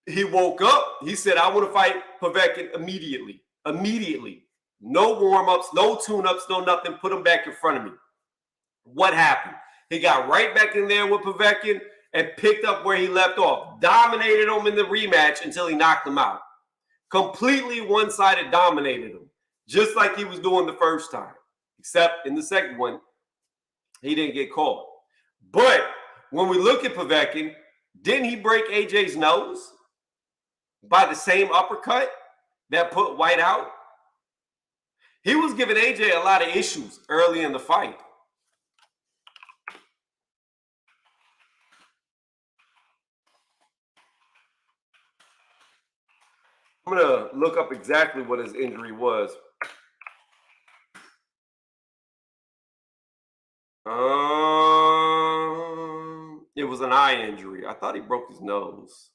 He woke up. He said, I want to fight Povetkin immediately. Immediately. No warm-ups, no tune-ups, no nothing. Put him back in front of me. What happened? He got right back in there with Povetkin and picked up where he left off. Dominated him in the rematch until he knocked him out. Completely one-sided dominated him. Just like he was doing the first time. Except in the second one, he didn't get caught. But when we look at Povetkin, didn't he break AJ's nose by the same uppercut that put Whyte out? He was giving AJ a lot of issues early in the fight. I'm going to look up exactly what his injury was. It was an eye injury. I thought he broke his nose.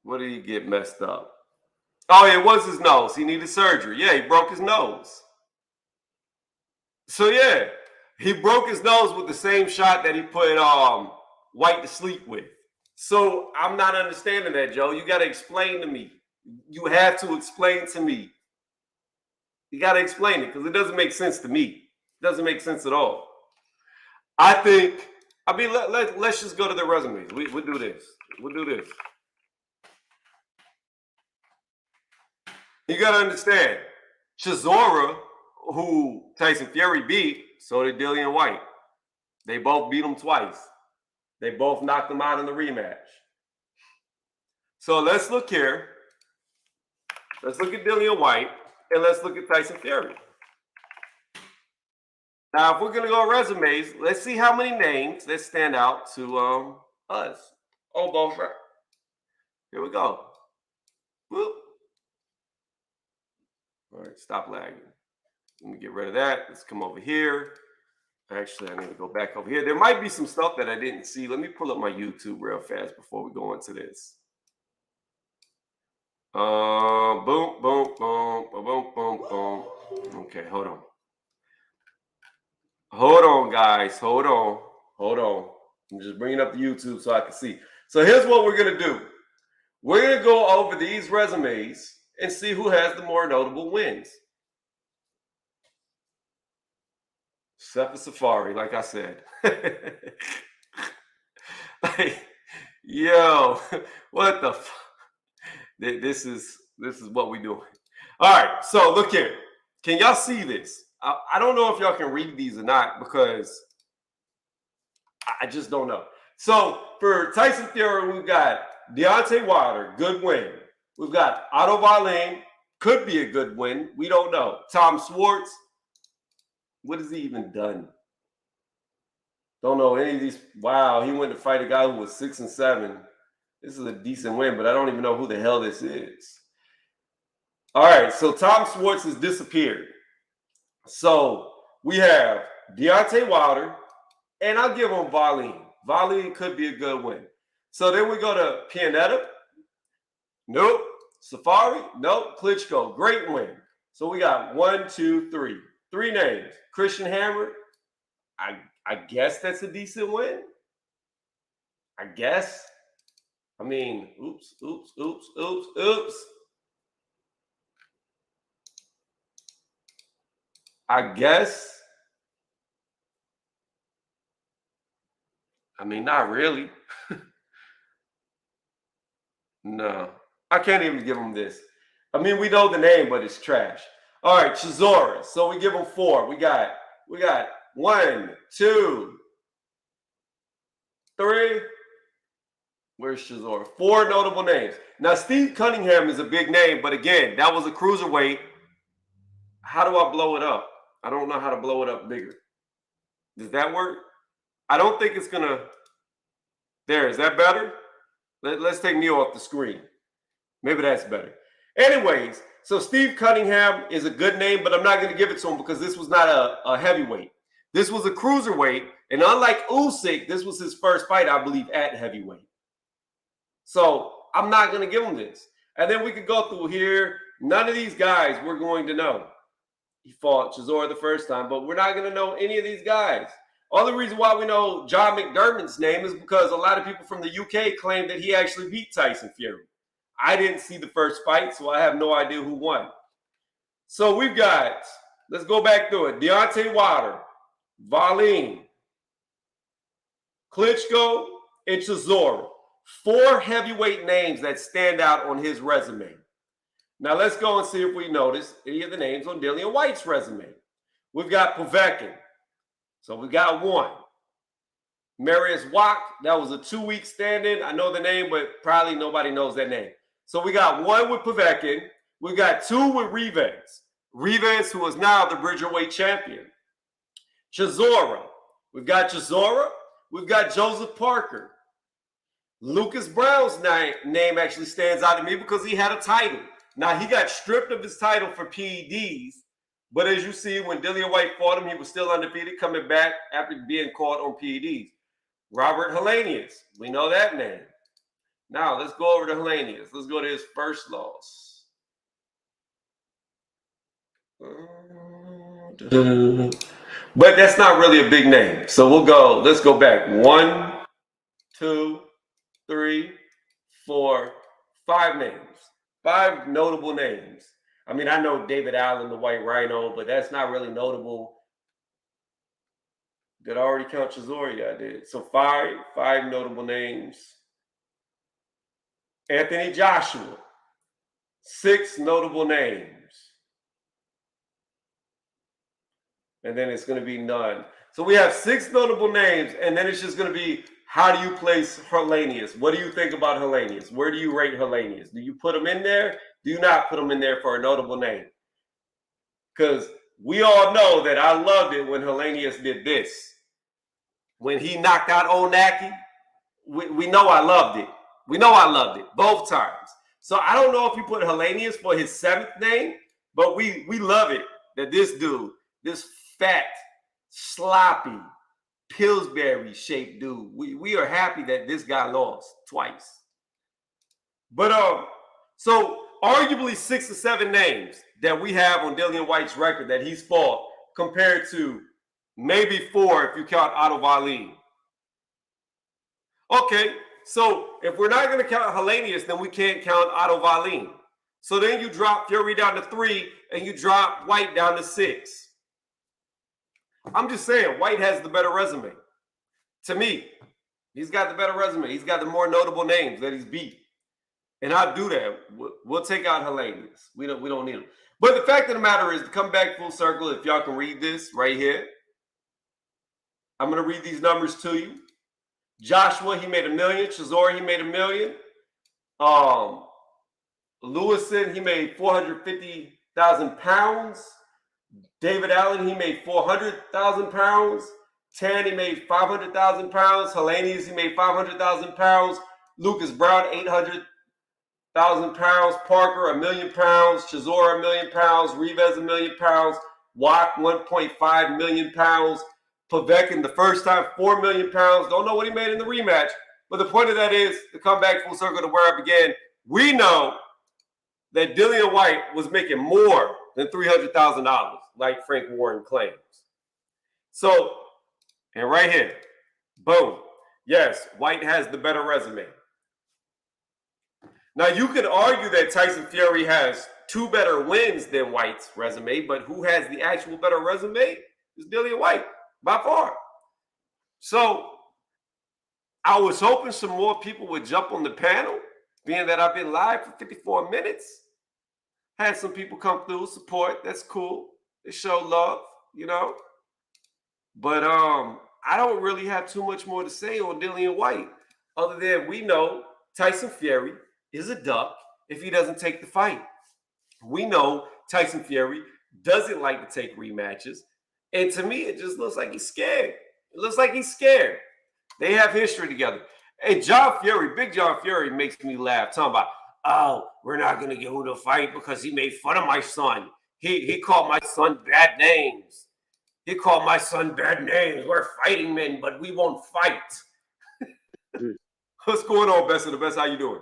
What did he get messed up? Oh, it was his nose. He needed surgery. Yeah, he broke his nose. So, yeah, he broke his nose with the same shot that he put Whyte to sleep with. So I'm not understanding that, Joe. You got to explain to me. You have to explain to me. You got to explain it because it doesn't make sense to me. It doesn't make sense at all. I mean, let's just go to the resumes. We'll do this. We'll do this. You got to understand, Chisora, who Tyson Fury beat, so did Dillian Whyte. They both beat him twice. They both knocked him out in the rematch. So let's look here. Let's look at Dillian Whyte, and let's look at Tyson Fury. Now, if we're going to go resumes, let's see how many names that stand out to us. Oh, both right. Here we go. Whoop. All right, stop lagging. Let me get rid of that. Let's come over here. Actually, I need to go back over here. There might be some stuff that I didn't see. Let me pull up my YouTube real fast before we go into this. Boom, boom, boom, boom, boom, boom. Okay, hold on. Hold on, guys. Hold on. Hold on. I'm just bringing up the YouTube so I can see. So here's what we're going to do. We're going to go over these resumes and see who has the more notable wins. Except for Safari, like I said. Like, yo, what the fuck? This is what we doing. All right, so look here. Can y'all see this? I don't know if y'all can read these or not because I just don't know. So for Tyson Fury, we've got Deontay Wilder, good win. We've got Otto Wallin, could be a good win. We don't know. Tom Schwartz, what has he even done? Don't know any of these. Wow, he went to fight a guy who was 6-7. This is a decent win, but I don't even know who the hell this is. All right, so Tom Schwartz has disappeared. So we have Deontay Wilder, and I'll give him Wallin. Wallin could be a good win. So then we go to Pianetta. Nope. Safari? Nope. Klitschko. Great win. So we got 1, 2, 3. 3 names. Christian Hammer. I guess that's a decent win. I guess. I mean, oops. I guess. I mean, not really. No. I can't even give him this. I mean, we know the name, but it's trash. All right, Chisora. So we give him 4. We got 1, 2, 3. Where's Chisora? 4 notable names. Now, Steve Cunningham is a big name, but again, that was a cruiserweight. How do I blow it up? I don't know how to blow it up bigger. Does that work? I don't think it's going to. There, is that better? Let's take me off the screen. Maybe that's better. Anyways, so Steve Cunningham is a good name, but I'm not going to give it to him because this was not a heavyweight. This was a cruiserweight, and unlike Usyk, this was his first fight, I believe, at heavyweight. So I'm not going to give him this. And then we could go through here. None of these guys we're going to know. He fought Chisora the first time, but we're not going to know any of these guys. Only reason why we know John McDermott's name is because a lot of people from the UK claim that he actually beat Tyson Fury. I didn't see the first fight, so I have no idea who won. So we've got, let's go back through it. Deontay Wilder, Wallin, Klitschko, and Chisora. 4 heavyweight names that stand out on his resume. Now let's go and see if we notice any of the names on Dillian Whyte's resume. We've got Povetkin. So we got 1. Marius Wack, that was a 2-week stand-in. I know the name, but probably nobody knows that name. So we got 1 with Povetkin. We got 2 with Ruiz. Ruiz, who is now the Bridgerweight champion. Chisora. We've got Chisora. We've got Joseph Parker. Lucas Brown's name actually stands out to me because he had a title. Now, he got stripped of his title for PEDs, but as you see, when Dillian Whyte fought him, he was still undefeated, coming back after being caught on PEDs. Robert Helenius, we know that name. Now, let's go over to Helenius. Let's go to his first loss. But that's not really a big name. So let's go back. 1, 2, 3, 4, 5 names. 5 notable names. I mean, I know David Allen, the White Rhino, but that's not really notable. Did I already count Chisora? Yeah, I did. So 5 notable names. Anthony Joshua. 6 notable names. And then it's going to be none. So we have 6 notable names, and then it's just going to be, how do you place Helenius? What do you think about Helenius? Where do you rate Helenius? Do you put him in there? Do you not put him in there for a notable name? Because we all know that I loved it when Helenius did this. When he knocked out Onaki, we know I loved it. We know I loved it both times. So I don't know if you put Helenius for his 7th name, but we love it that this dude, this fat, sloppy, Pillsbury-shaped dude, we are happy that this guy lost twice. But so arguably 6 or 7 names that we have on Dillian Whyte's record that he's fought compared to maybe 4 if you count Otto Wallin. Okay, so if we're not going to count Helenius, then we can't count Otto Wallin. So then you drop Fury down to 3 and you drop Whyte down to 6. I'm just saying, Whyte has the better resume. To me, he's got the better resume. He's got the more notable names that he's beat. And I'll do that. We'll take out Helenius. We don't need him. But the fact of the matter is, to come back full circle, if y'all can read this right here, I'm going to read these numbers to you. Joshua, he made $1 million. Chisora, he made $1 million. Lewison, he made 450,000 pounds. David Allen, he made 400,000 pounds. Tan, he made 500,000 pounds. Helenius, he made 500,000 pounds. Lucas Brown, 800,000 pounds. Parker, 1 million pounds. Chisora, 1 million pounds. Ruiz, 1 million pounds. Wack, 1.5 million pounds. Povetkin, the first time, 4 million pounds. Don't know what he made in the rematch. But the point of that is, to come back full circle to where I began, we know that Dillian Whyte was making more than $300,000, like Frank Warren claims. So, and right here, boom. Yes, Whyte has the better resume. Now, you could argue that Tyson Fury has 2 better wins than Whyte's resume, but who has the actual better resume is Dillian Whyte, by far. So, I was hoping some more people would jump on the panel, being that I've been live for 54 minutes. Had some people come through, support. That's cool. They show love, you know. But I don't really have too much more to say on Dillian Whyte, other than we know Tyson Fury is a duck if he doesn't take the fight. We know Tyson Fury doesn't like to take rematches. And to me, it just looks like he's scared. It looks like he's scared. They have history together. Hey, John Fury, Big John Fury makes me laugh. Talking about, oh, we're not going to give him the fight because he made fun of my son. He called my son bad names. He called my son bad names. We're fighting men, but we won't fight. What's going on, best of the best? How you doing?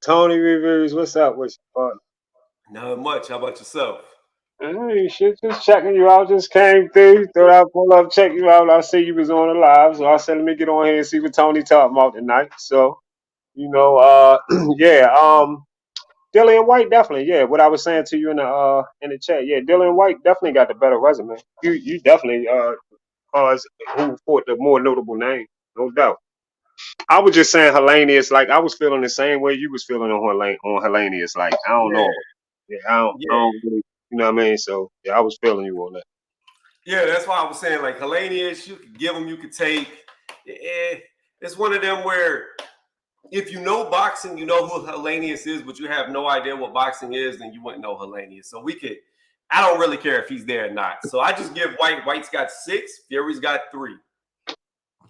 Tony Reviews, what's up with you, partner? Not much. How about yourself? Hey, shit, just checking you out. Just came through. Thought I'd pull up, check you out. I see you was on the live, so I said, let me get on here and see what Tony talking about tonight. So, yeah, Dillian Whyte definitely, yeah. What I was saying to you in the chat, yeah, Dillian Whyte definitely got the better resume. You definitely who fought the more notable name, no doubt. I was just saying Hellenius, like I was feeling the same way you was feeling on Hellenius. Like I don't know. Yeah, I don't really, you know what I mean? So yeah, I was feeling you on that. Yeah, that's why I was saying like Hellenius, you could give him, you could take. It's one of them where if you know boxing, you know who Hellenius is, but you have no idea what boxing is, then you wouldn't know Hellenius. So I don't really care if he's there or not. So I just give Whyte. Whyte's got 6, Fury's got 3.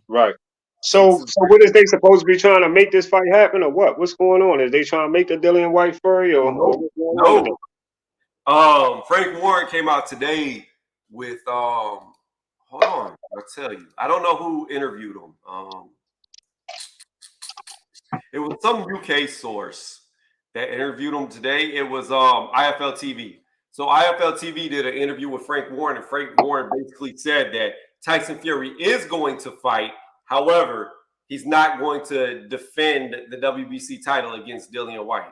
Right. So what is they supposed to be trying to make this fight happen or what? What's going on? Is they trying to make the Dillian Whyte Fury or no? Frank Warren came out today with hold on, I'll tell you. I don't know who interviewed him. It was some UK source that interviewed him today. It was IFL TV. So IFL TV did an interview with Frank Warren, and Frank Warren basically said that Tyson Fury is going to fight. However, he's not going to defend the WBC title against Dillian Whyte.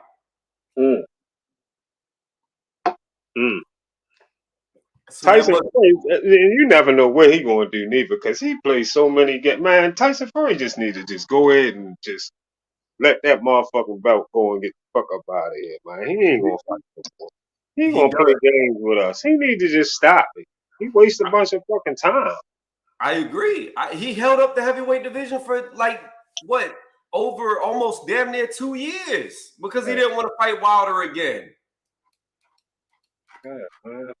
So Tyson Fury, you never know what he going to do neither, because he plays so many games. Man, Tyson Fury just need to just go ahead and just let that motherfucking belt go and get the fuck up out of here, man. He ain't going to fight no more. He ain't going to play games with us. He need to just stop it. He wasted a bunch of fucking time. I agree. He held up the heavyweight division for over almost damn near 2 years because he didn't want to fight Wilder again. Yeah, man.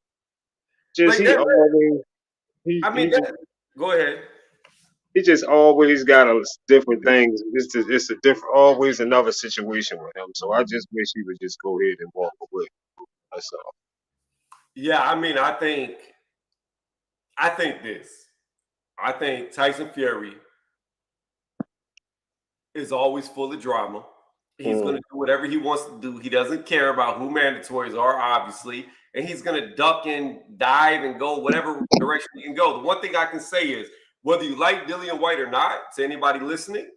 Go ahead. He just always got different things. It's a different, always another situation with him. So I just wish he would just go ahead and walk away. That's all. Yeah, I mean, I think Tyson Fury is always full of drama. He's going to do whatever he wants to do. He doesn't care about who mandatories are, obviously. And he's going to duck and dive and go whatever direction he can go. The one thing I can say is, whether you like Dillian Whyte or not, to anybody listening,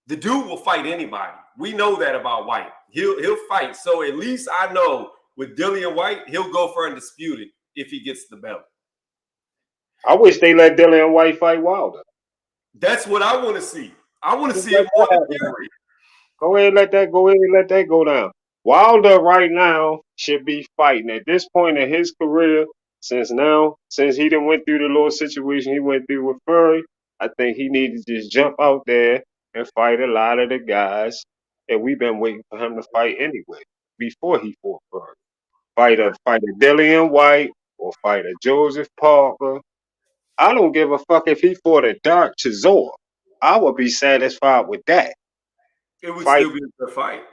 the dude will fight anybody. We know that about Whyte. He'll fight. So at least I know with Dillian Whyte, he'll go for undisputed if he gets the belt. I wish they let Dillian Whyte fight Wilder. That's what I want to see. I want to see it more than Fury. Go ahead and let that go down. Wilder right now should be fighting at this point in his career. Since he done went through the little situation he went through with Fury, I think he needs to just jump out there and fight a lot of the guys that we've been waiting for him to fight anyway, before he fought Fury. Fight a Dillian Whyte or fight a Joseph Parker. I don't give a fuck if he fought a Dark Chisora. I would be satisfied with that. It would still be a good fight.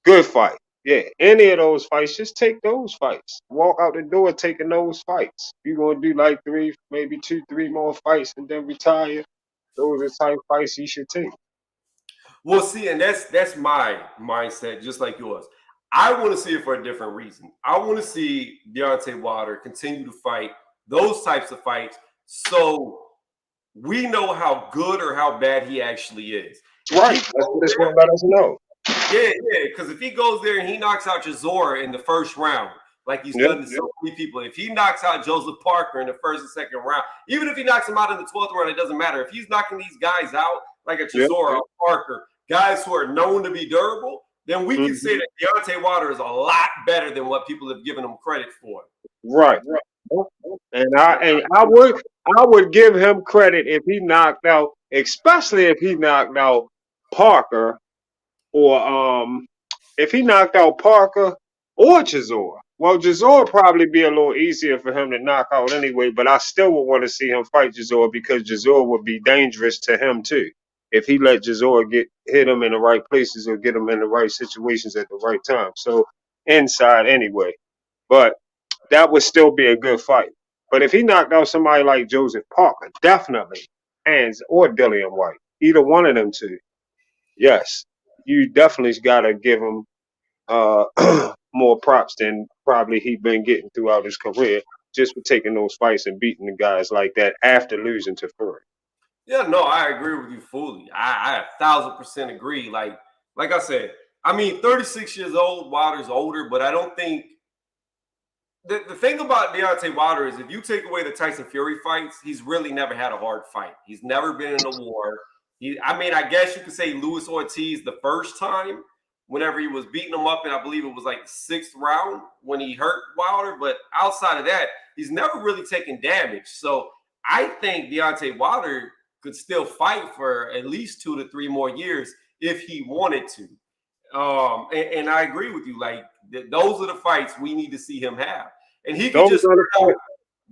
Good fight. Yeah, any of those fights, just take those fights. Walk out the door taking those fights. You're going to do like 3, maybe 2, 3 more fights and then retire. Those are the type of fights he should take. Well, see, and that's my mindset, just like yours. I want to see it for a different reason. I want to see Deontay Wilder continue to fight those types of fights so we know how good or how bad he actually is. Right. That's what it's going to let us know. Yeah, because if he goes there and he knocks out Chisora in the first round, like he's done to so many people, if he knocks out Joseph Parker in the first and second round, even if he knocks him out in the 12th round, it doesn't matter. If he's knocking these guys out, like a Chisora or Parker, guys who are known to be durable, then we can say that Deontay Wilder is a lot better than what people have given him credit for. Right. And I would give him credit if he knocked out, especially if he knocked out Parker, or if he knocked out Parker or Chisora. Well, Chisora probably be a little easier for him to knock out anyway, but I still would want to see him fight Chisora because Chisora would be dangerous to him too. If he let Chisora hit him in the right places or get him in the right situations at the right time. So inside anyway. But that would still be a good fight. But if he knocked out somebody like Joseph Parker, definitely hands or Dillian Whyte, either one of them two, yes, you definitely got to give him more props than probably he been getting throughout his career just for taking those fights and beating the guys like that after losing to Fury. Yeah, no, I agree with you fully. I 1,000% agree. Like I said, I mean, 36 years old, Wilder's older, but I don't think the thing about Deontay Wilder is if you take away the Tyson Fury fights, he's really never had a hard fight. He's never been in a war. I guess you could say Luis Ortiz the first time, whenever he was beating him up, and I believe it was like the 6th round when he hurt Wilder. But outside of that, he's never really taken damage. So I think Deontay Wilder could still fight for at least 2 to 3 more years if he wanted to. And I agree with you. Like those are the fights we need to see him have, and he can just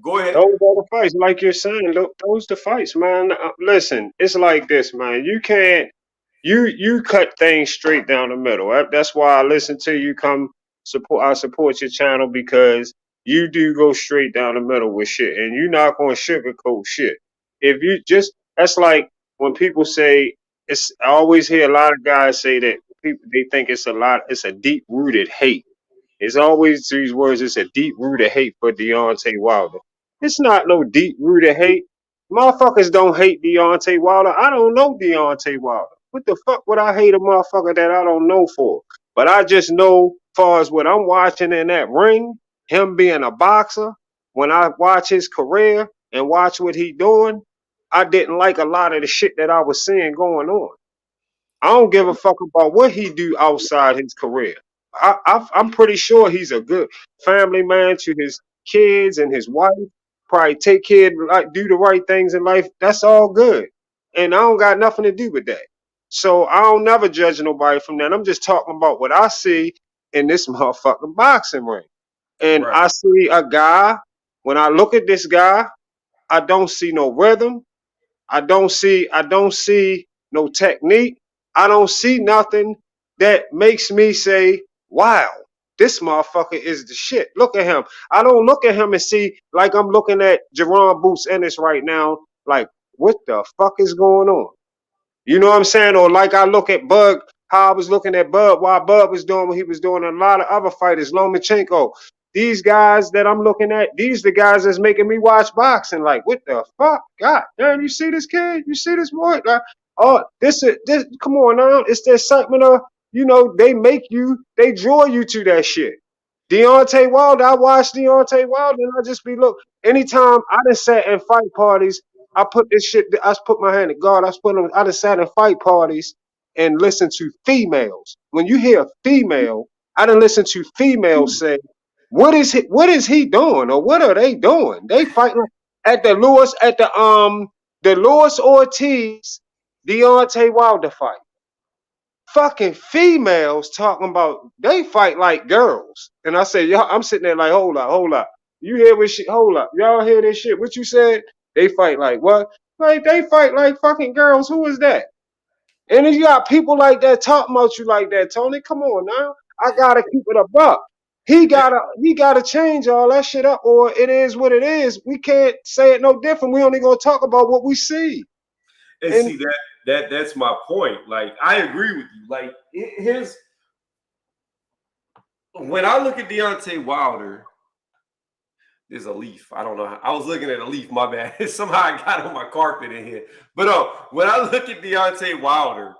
go ahead. Those are the fights, like you're saying. Those the fights, man. Listen, it's like this, man. You can't. You cut things straight down the middle. That's why I listen to you. I support your channel because you do go straight down the middle with shit, and you're not going to sugarcoat shit. If you just, that's like when people say it's. I always hear a lot of guys say that they think it's a deep rooted hate. It's always these words. It's a deep rooted hate for Deontay Wilder. It's not no deep rooted hate. Motherfuckers don't hate Deontay Wilder. I don't know Deontay Wilder. What the fuck would I hate a motherfucker that I don't know for? But I just know, far as what I'm watching in that ring, him being a boxer, when I watch his career and watch what he doing, I didn't like a lot of the shit that I was seeing going on. I don't give a fuck about what he do outside his career. I'm pretty sure he's a good family man to his kids and his wife. Probably take care, like do the right things in life. That's all good, and I don't got nothing to do with that. So I don't never judge nobody from that. I'm just talking about what I see in this motherfucking boxing ring, and Right. I see a guy. When I look at this guy, I don't see no rhythm. I don't see no technique. I don't see nothing that makes me say, wow, this motherfucker is the shit. Look at him. I don't look at him and see like I'm looking at Jerome Boots Ennis right now, like, what the fuck is going on? You know what I'm saying? Or like I look at Bud, how I was looking at Bud while Bud was doing what he was doing, and a lot of other fighters, Lomachenko. These guys that I'm looking at, these the guys that's making me watch boxing. Like, what the fuck? God damn, you see this kid? You see this boy? Like, oh, this come on now. It's the excitement of, they draw you to that shit. Deontay Wilder, I watched Deontay Wilder and I just be, look, anytime I done sat in fight parties, I put my hand in God, I done sat in fight parties and listened to females. When you hear a female, I done listened to females say, what is he doing? Or what are they doing? They fighting at the Luis Ortiz, Deontay Wilder fight. Fucking females talking about they fight like girls. And I say, y'all, I'm sitting there like, hold up. You hear what shit? Hold up. Y'all hear this shit? What you said? They fight like what? Like they fight like fucking girls. Who is that? And if you got people like that talking about you like that, Tony, come on now. I gotta keep it a buck. He gotta change all that shit up, or it is what it is. We can't say it no different. We only gonna talk about what we see. And see that's my point. Like I agree with you. Like when I look at Deontay Wilder, there's a leaf. I don't know. I was looking at a leaf. My bad. Somehow I got on my carpet in here. But when I look at Deontay Wilder,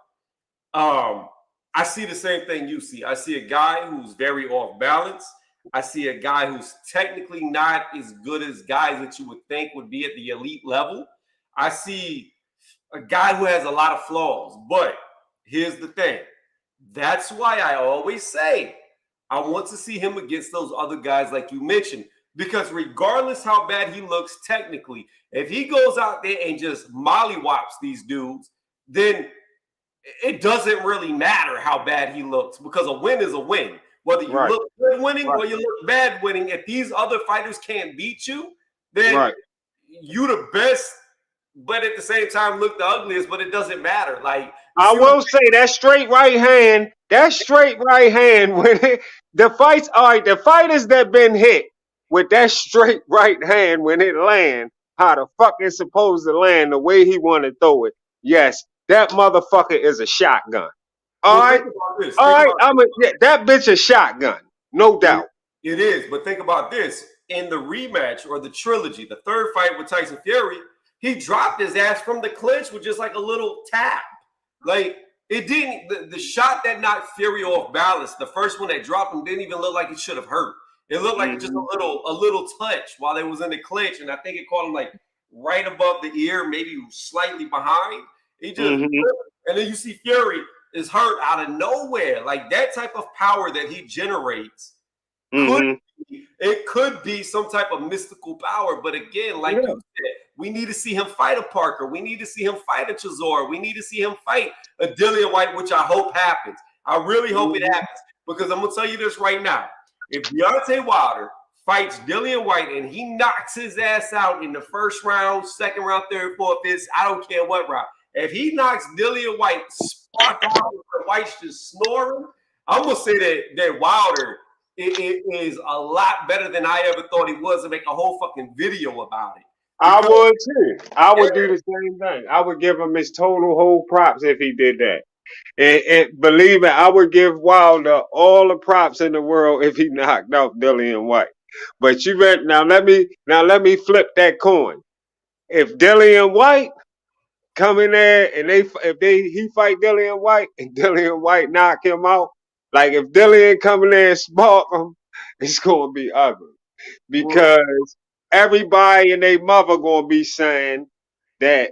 I see the same thing you see. I see a guy who's very off balance. I see a guy who's technically not as good as guys that you would think would be at the elite level. I see a guy who has a lot of flaws. But here's the thing. That's why I always say I want to see him against those other guys like you mentioned. Because regardless how bad he looks technically, if he goes out there and just mollywops these dudes, then it doesn't really matter how bad he looks because a win is a win. Whether you look good winning or you look bad winning, if these other fighters can't beat you, then you the best, but at the same time look the ugliest, but it doesn't matter. Like I will say that straight right hand when the fighters that been hit, with that straight right hand when it land, how the fuck it's supposed to land the way he want to throw it. Yes, that motherfucker is a shotgun. All Well, right, think about this. all Think right. about That bitch a shotgun, no it. doubt. It is, but think about this. In the rematch or the trilogy, the third fight with Tyson Fury, he dropped his ass from the clinch with just like a little tap. Like it didn't. The shot that knocked Fury off balance, the first one that dropped him, didn't even look like it should have hurt. It looked like just a little touch while they was in the clinch, and I think it caught him like right above the ear, maybe slightly behind. He just, and then you see Fury is hurt out of nowhere. Like that type of power that he generates could be some type of mystical power. But again, like you said, we need to see him fight a Parker. We need to see him fight a Chisora. We need to see him fight a Dillian Whyte, which I hope happens. I really hope it happens because I'm going to tell you this right now. If Deontay Wilder fights Dillian Whyte and he knocks his ass out in the first round, second round, third, fourth, fifth, I don't care what round. If he knocks Dillian Whyte spark out where White's just snoring, I'm going to say that Wilder it is a lot better than I ever thought he was to make a whole fucking video about it. I would too. I would do the same thing. I would give him his total whole props if he did that. And believe me, I would give Wilder all the props in the world if he knocked out Dillian Whyte. But you bet now let me flip that coin. If Dillian Whyte come in there and he fight Dillian Whyte and Dillian Whyte knock him out, like if Dillian come in there and spark him, it's gonna be ugly. Because everybody and their mother gonna be saying that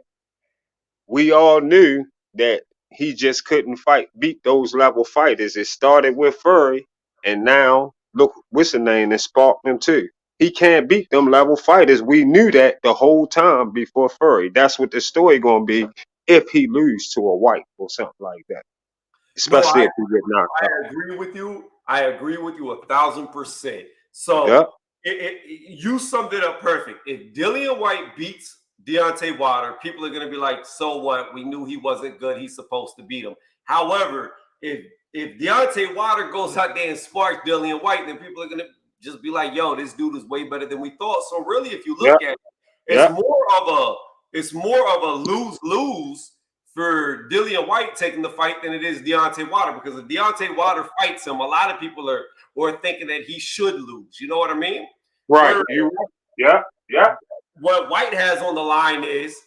we all knew that he just couldn't beat those level fighters. It started with Fury, and now look, what's the name that sparked him too. He can't beat them level fighters. We knew that the whole time before Fury. That's what the story gonna be if he lose to a White or something like that. Especially if he get knocked out. I agree with you. I agree with you 1,000%. So you summed it up perfect. If Dillian Whyte beats Deontay Wilder, people are going to be like, so what? We knew he wasn't good. He's supposed to beat him. However, if Deontay Wilder goes out there and sparks Dillian Whyte, then people are going to just be like, yo, this dude is way better than we thought. So really, if you look at it, it's more of a lose-lose for Dillian Whyte taking the fight than it is Deontay Wilder, because if Deontay Wilder fights him, a lot of people are thinking that he should lose. You know what I mean? Right. Yeah. What Whyte has on the line is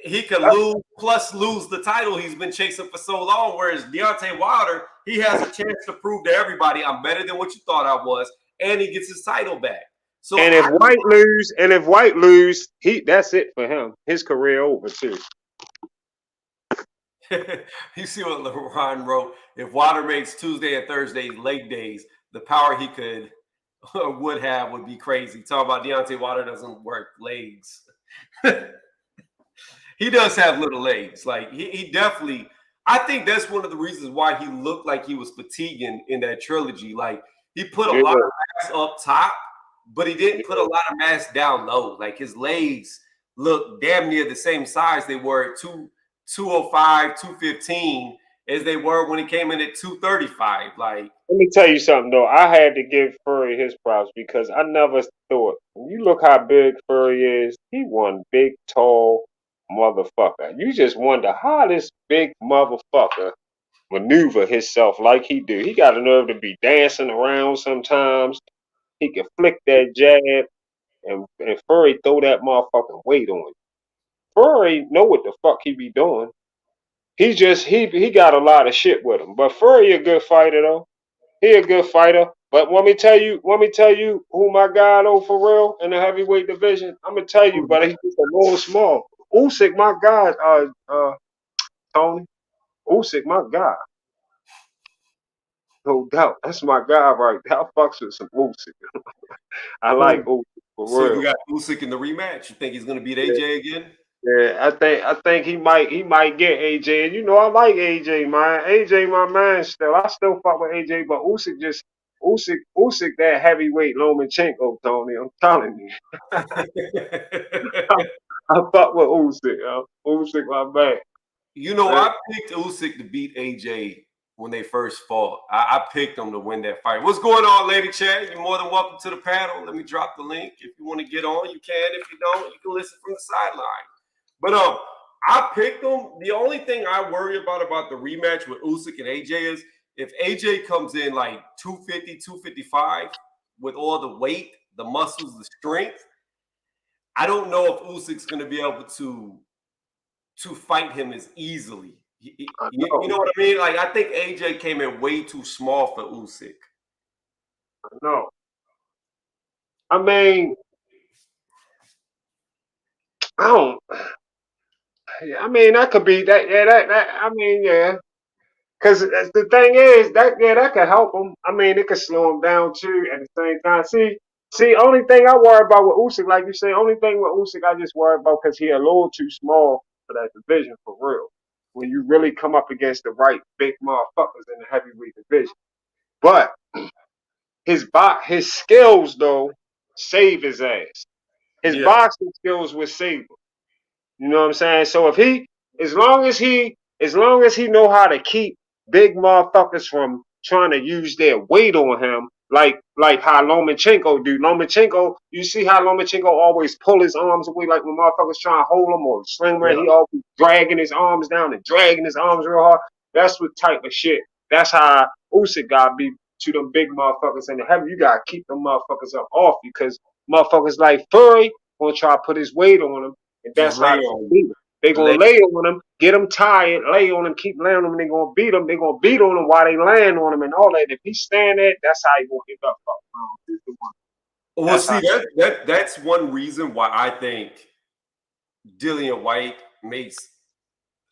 he could lose plus lose the title he's been chasing for so long, whereas Deontay Wilder, he has a chance to prove to everybody I'm better than what you thought I was, and he gets his title back. So if Whyte lose, that's it for him. His career over too. You see what LeBron wrote? If Wilder makes Tuesday and Thursday leg days, the power he could would have would be crazy. Talking about Deontay Wilder doesn't work legs. He does have little legs. Like he definitely. I think that's one of the reasons why he looked like he was fatiguing in that trilogy. Like he put a lot of mass up top, but he didn't put a lot of mass down low. Like his legs look damn near the same size they were at 205, 215 as they were when he came in at 235. Like, let me tell you something though. I had to give Fury his props because I never thought. When you look how big Fury is, he one big, tall motherfucker. You just wonder how this big motherfucker maneuver himself like he do. He got a nerve to be dancing around sometimes. He can flick that jab, and Fury throw that motherfucking weight on him. Fury know what the fuck he be doing. He got a lot of shit with him. But Fury a good fighter though. He a good fighter. But let me tell you who my guy though for real in the heavyweight division. I'm gonna tell you, but he's just a little small. Usyk, my guy, Tony. Usyk, my guy. No doubt. That's my guy right there. I fucks with some Usyk. I like Usyk for so real. you got Usyk in the rematch. You think he's gonna beat AJ again? Yeah, I think he might get AJ. And you know I like AJ, man. AJ my man still. I still fuck with AJ, but Usyk that heavyweight Lomachenko, Tony. I'm telling you. I fuck with Usyk, yo. Usyk my man. You know, I picked Usyk to beat AJ when they first fought. I picked them to win that fight. What's going on, Lady Chad? You're more than welcome to the panel. Let me drop the link. If you want to get on, you can. If you don't, you can listen from the sideline. But I picked them. The only thing I worry about the rematch with Usyk and AJ is if AJ comes in like 250, 255 with all the weight, the muscles, the strength, I don't know if Usyk's going to be able to fight him as easily. You know what I mean? Like, I think AJ came in way too small for Usyk. No. I mean, I don't. I mean, that could be that. Yeah, that. I mean, yeah. Because the thing is that could help him. I mean, it could slow him down too. At the same time, see, only thing I worry about with Usyk, like you say, only thing with Usyk I just worry about because he a little too small for that division for real. When you really come up against the right big motherfuckers in the heavyweight division, but his skills though save his ass. His boxing skills would save him. You know what I'm saying? So as long as he know how to keep big motherfuckers from trying to use their weight on him, like how Lomachenko do. Lomachenko, you see how Lomachenko always pull his arms away, like when motherfuckers trying to hold him or sling him, he always dragging his arms down and dragging his arms real hard. That's what type of shit. That's how Usyk gotta be to them big motherfuckers in the heavy. You gotta keep them motherfuckers up off because motherfuckers like Fury gonna try to put his weight on him. And that's how they beat him. They're going to lay on him, get him tired, lay on him, keep laying on him, and they're going to beat him. They're going to beat on him while they land on him and all that. If he stand there, that's how he going to end up. Well, see, that's one reason why I think Dillian Whyte makes,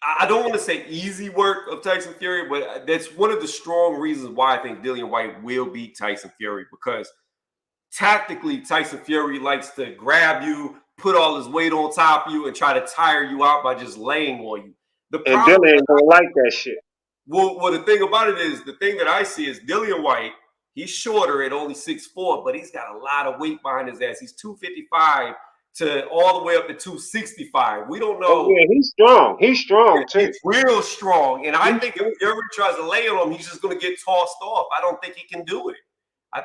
I don't want to say easy work of Tyson Fury, but that's one of the strong reasons why I think Dillian Whyte will beat Tyson Fury, because tactically Tyson Fury likes to grab you, put all his weight on top of you, and try to tire you out by just laying on you. And Dillian don't like that shit. Well, the thing about it is, the thing that I see is Dillian Whyte, he's shorter at only 6'4", but he's got a lot of weight behind his ass. He's 255 to all the way up to 265. We don't know. Oh, yeah, he's strong. He's strong, too. He's real strong. And I think if Fury tries to lay on him, he's just going to get tossed off. I don't think he can do it. I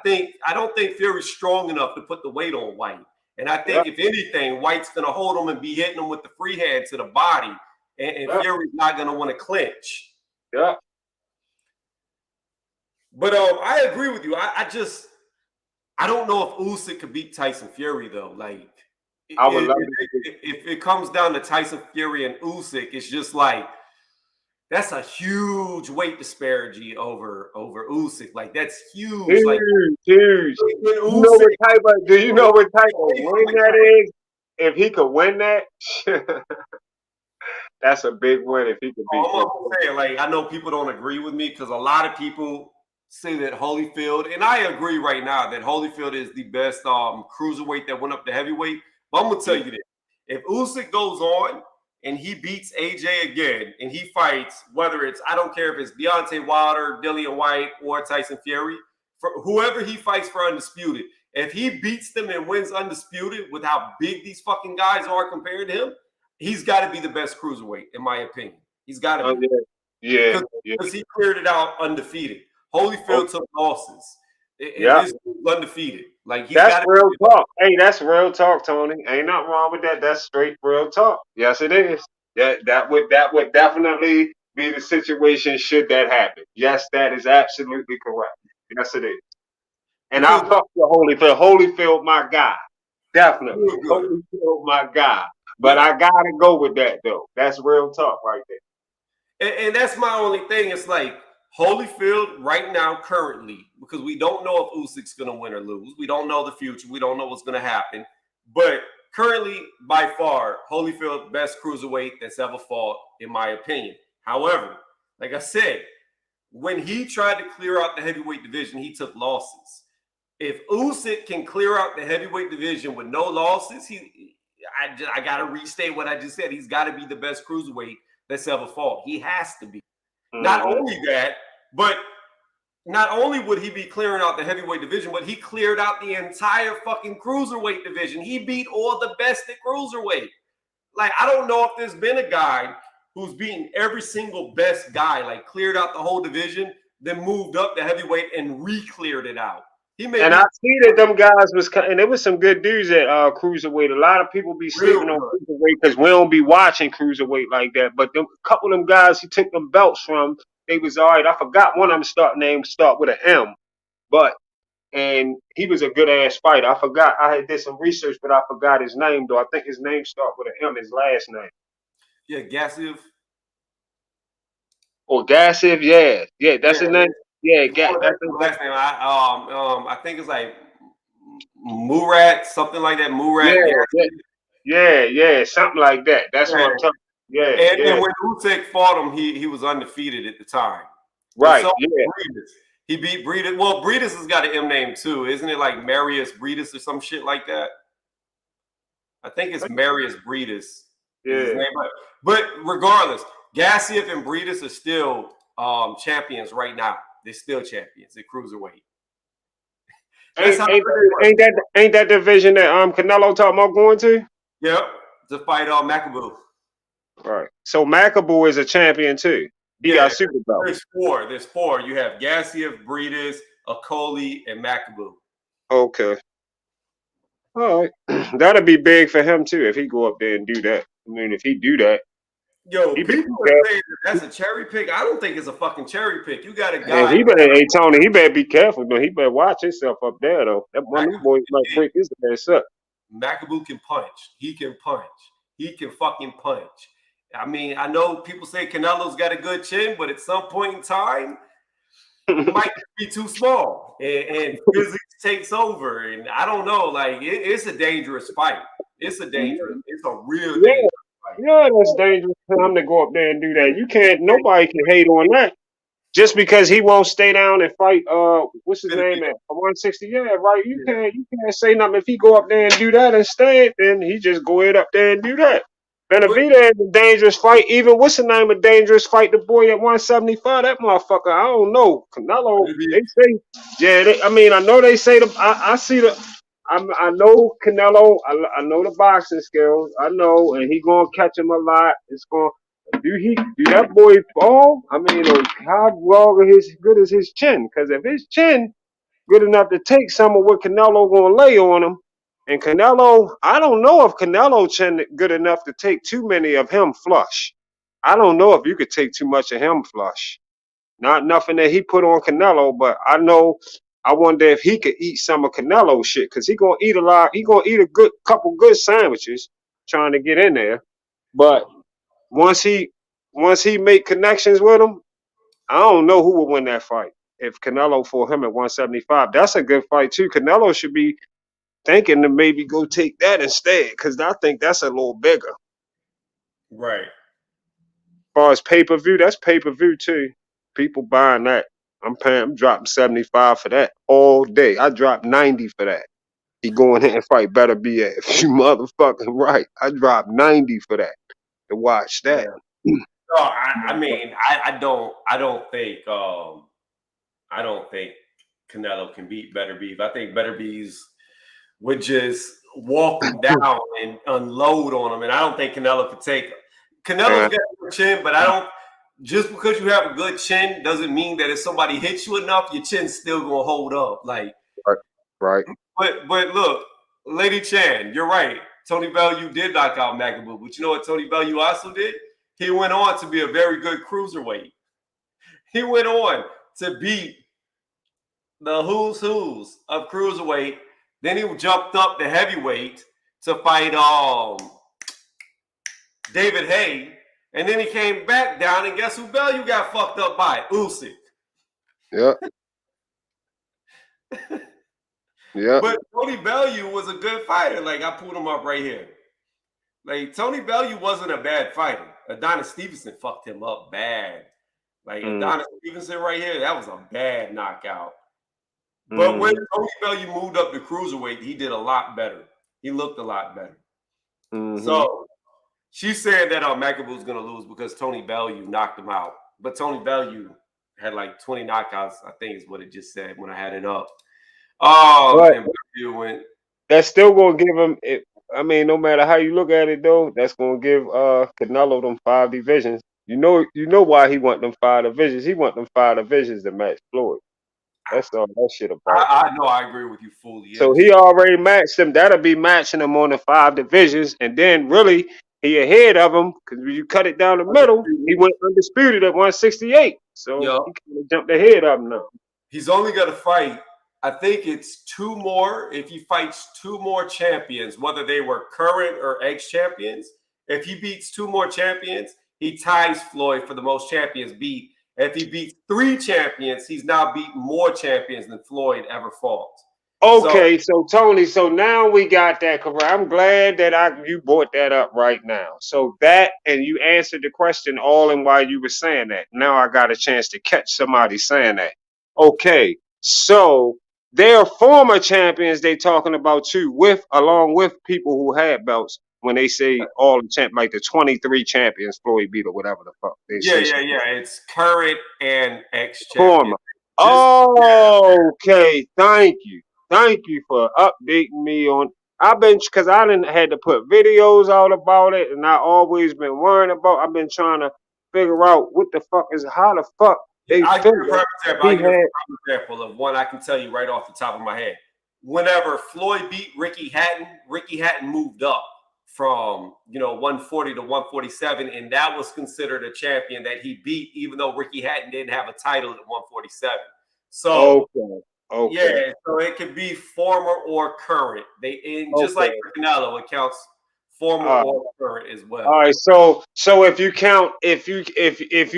don't think Fury's strong enough to put the weight on Whyte. And I think if anything, White's going to hold him and be hitting him with the free hand to the body. And Fury's not going to want to clinch. Yeah. But I agree with you. I don't know if Usyk could beat Tyson Fury, though. Like, I would love if it comes down to Tyson Fury and Usyk, it's just like, that's a huge weight disparity over Usyk. Like, that's huge. Huge, like, huge. Do you know what type of win that is? If he could win that, that's a big win if he could beat him. I'm saying, like, I know people don't agree with me because a lot of people say that Holyfield, and I agree right now that Holyfield is the best cruiserweight that went up to heavyweight. But I'm going to tell you this. If Usyk goes on and he beats AJ again and he fights, whether it's, I don't care if it's Deontay Wilder, Dillian Whyte, or Tyson Fury, for whoever he fights for undisputed, if he beats them and wins undisputed with how big these fucking guys are compared to him, he's got to be the best cruiserweight, in my opinion. He's got to be. Yeah. Because he cleared it out undefeated. Holyfield took losses. This was undefeated. Like, that's real talk. Hey, that's real talk, Tony. Ain't nothing wrong with that. That's straight real talk. Yes, it is. That would definitely be the situation should that happen. Yes, that is absolutely correct. Yes, it is. And I fuck with Holyfield. Holyfield, my guy. Definitely. Holyfield, my guy. But I gotta go with that though. That's real talk right there. And that's my only thing. It's like, Holyfield right now, currently, because we don't know if Usyk's going to win or lose. We don't know the future. We don't know what's going to happen. But currently, by far, Holyfield, best cruiserweight that's ever fought, in my opinion. However, like I said, when he tried to clear out the heavyweight division, he took losses. If Usyk can clear out the heavyweight division with no losses, I got to restate what I just said. He's got to be the best cruiserweight that's ever fought. He has to be. Not only that, but not only would he be clearing out the heavyweight division, but he cleared out the entire fucking cruiserweight division. He beat all the best at cruiserweight. Like, I don't know if there's been a guy who's beaten every single best guy, like cleared out the whole division, then moved up to heavyweight and re-cleared it out. And I see that them guys was, and there was some good dudes at cruiserweight. A lot of people be sleeping on cruiserweight because we don't be watching cruiserweight like that. But a couple of them guys he took them belts from, they was all right. I forgot one of them start with an M, and he was a good ass fighter. I forgot. I had did some research, but I forgot his name though. I think his name start with an M. His last name. Yeah, Gassiev. Or Gassiev, yeah, that's his name. Yeah, that's his last name. I think it's like Murat, something like that. Murat. Yeah, something like that. That's what I'm talking. Yeah, and when Usyk fought him, he was undefeated at the time. Right. So he beat Breedis. Well, Breedis has got an M name too, isn't it? Like Marius Breedis or some shit like that. I think it's Marius Breedis. Yeah. But regardless, Gassiev and Breedis are still champions right now. They're still champions at cruiserweight. Ain't that division that Canelo talking about going to? Yep, to fight Macaboo. Right. So Macaboo is a champion too. He got super belt. There's four. You have Gassiev, Breedis, Okoli, and Macaboo. Okay. All right. That'll be big for him too if he go up there and do that. I mean, if he do that. Yo, people are saying that's a cherry pick. I don't think it's a fucking cherry pick. You got a guy. Tony, he better be careful though. He better watch himself up there though. That one of them boys might break his ass up. Macaboo can punch. He can punch. He can fucking punch. I mean, I know people say Canelo's got a good chin, but at some point in time, it might be too small, and physics takes over. And I don't know. Like it's a dangerous fight. It's a real dangerous. Yeah, that's dangerous for him to go up there and do that. Nobody can hate on that. Just because he won't stay down and fight, what's his name at 160? Yeah, right. You can't say nothing if he go up there and do that instead. Then he just go ahead up there and do that. Benavidez is a dangerous fight. Even what's the name of dangerous fight? The boy at 175. That motherfucker. I don't know. Canelo. They say, I know they say I see the. I know Canelo. I know the boxing skills. I know, and he gonna catch him a lot. It's gonna do that boy fall? I mean, how long good is his chin? Because if his chin good enough to take some of what Canelo gonna lay on him, and Canelo, I don't know if Canelo chin good enough to take too many of him flush. I don't know if you could take too much of him flush. Not nothing that he put on Canelo, but I know. I wonder if he could eat some of Canelo shit because he gonna eat a lot. He gonna eat a couple good sandwiches trying to get in there. But once he make connections with him, I don't know who will win that fight. If Canelo fought him at 175, that's a good fight too. Canelo should be thinking to maybe go take that instead because I think that's a little bigger. Right. As far as pay-per-view, that's pay-per-view too. People buying that. I'm dropping 75 for that all day. I dropped 90 for that. He going here and fight better be at. If you motherfucking right. I dropped 90 for that to watch that. Yeah. No, I mean, I don't think Canelo can beat Better Beef. I think Better Beef would just walk him down and unload on him, and I don't think Canelo could take him. Canelo's got a good chin, but I don't. Just because you have a good chin doesn't mean that if somebody hits you enough, your chin's still gonna hold up. Like, right. But look, Lady Chan, you're right. Tony Bellew did knock out Macaboo, but you know what Tony Bellew also did? He went on to be a very good cruiserweight. He went on to beat the who's of cruiserweight. Then he jumped up to heavyweight to fight David Haye. And then he came back down, and guess who Bellew got fucked up by? Usyk. Yeah. Yeah. But Tony Bellew was a good fighter. Like, I pulled him up right here. Like, Tony Bellew wasn't a bad fighter. Adonis Stevenson fucked him up bad. Like, Adonis Stevenson right here, that was a bad knockout. But when Tony Bellew moved up to cruiserweight, he did a lot better. He looked a lot better. So, she said that Macaboo was going to lose because Tony Bellew knocked him out. But Tony Bellew had like 20 knockouts, I think is what it just said when I had it up. And Bellew went. That's still going to give him I mean, no matter how you look at it, though, that's gonna give Canelo them 5 divisions. You know why he want them 5 divisions. He want them 5 divisions to match Floyd. That's all that shit about. I know, I agree with you fully. So he already matched them. That'll be matching him on the 5 divisions, and then really he ahead of him because when you cut it down the middle, he went undisputed at 168. So Yep. he kind of jumped ahead of him now. He's only going to fight, I think it's 2 more. If he fights 2 more champions, whether they were current or ex-champions, if he beats 2 more champions, he ties Floyd for the most champions beat. If he beats 3 champions, he's now beat more champions than Floyd ever fought. Okay, so Tony, so now we got that correct. I'm glad that you brought that up right now. So that, and you answered the question all in while you were saying that. Now I got a chance to catch somebody saying that. Okay, so there are former champions they talking about too, along with people who had belts. When they say all the champ, like the 23 champions Floyd beat or whatever the fuck they say. Yeah. It's current and Former. ex-champion. Okay, thank you. Thank you for updating me on. Because I didn't had to put videos out about it, and I always been worrying about. I've been trying to figure out how the fuck they I'll give you an example of one I can tell you right off the top of my head. Whenever Floyd beat Ricky Hatton moved up from 140 to 147, and that was considered a champion that he beat, even though Ricky Hatton didn't have a title at 147. So. Okay. Yeah, so it could be former or current. Just like for Canelo, it counts former or current as well. All right, so if you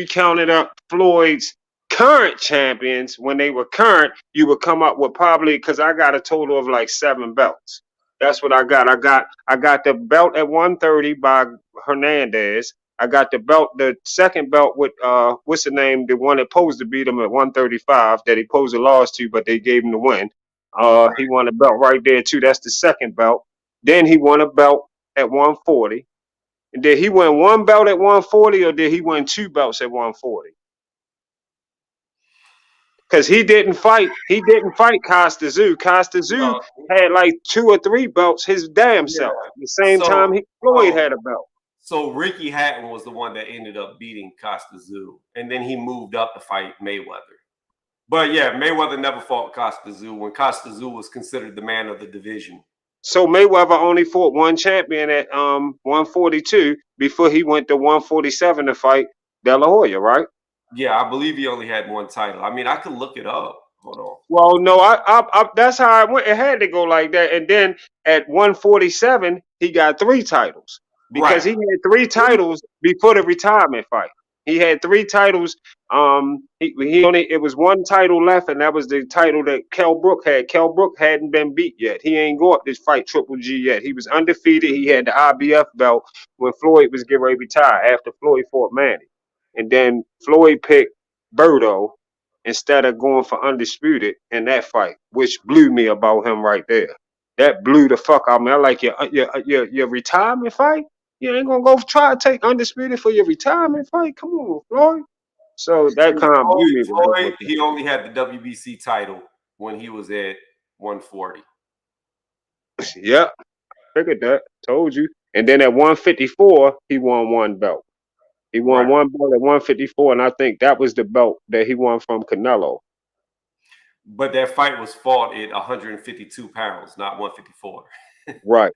counted up Floyd's current champions when they were current, you would come up with probably, because I got a total of like 7 belts. That's what I got. I got the belt at 130 by Hernandez. I got the second belt with what's the name? The one that posed to beat him at 135 that he posed a loss to, but they gave him the win. He won a belt right there too. That's the second belt. Then he won a belt at 140. And did he win 1 belt at 140 or did he win 2 belts at 140? Because he didn't fight Costa Tszyu. Costa Tszyu had like 2 or 3 belts his damn self. At the same time Floyd had a belt. So Ricky Hatton was the one that ended up beating Costa Tszyu, and then he moved up to fight Mayweather. But yeah, Mayweather never fought Costa Tszyu when Costa Tszyu was considered the man of the division. So Mayweather only fought 1 champion at 142 before he went to 147 to fight De La Hoya, right? Yeah, I believe he only had 1 title. I mean, I could look it up. Hold on. Well, no, I that's how it went. It had to go like that. And then at 147, he got 3 titles. Because he had 3 titles before the retirement fight. He had 3 titles. It was 1 title left, and that was the title that Kell Brook had. Kell Brook hadn't been beat yet. He ain't go up this fight Triple G yet. He was undefeated. He had the IBF belt when Floyd was getting ready to retire after Floyd fought Manny. And then Floyd picked Berto instead of going for undisputed in that fight, which blew me about him right there. That blew the fuck out of me. I like your retirement fight. You ain't gonna go try to take undisputed for your retirement fight? Come on, Floyd. So that kind of blew me. Floyd, he only had the WBC title when he was at 140. Yep, figured that. Told you. And then at 154, he won 1 belt. He won 1 belt at 154, and I think that was the belt that he won from Canelo. But that fight was fought at 152 pounds, not 154. Right.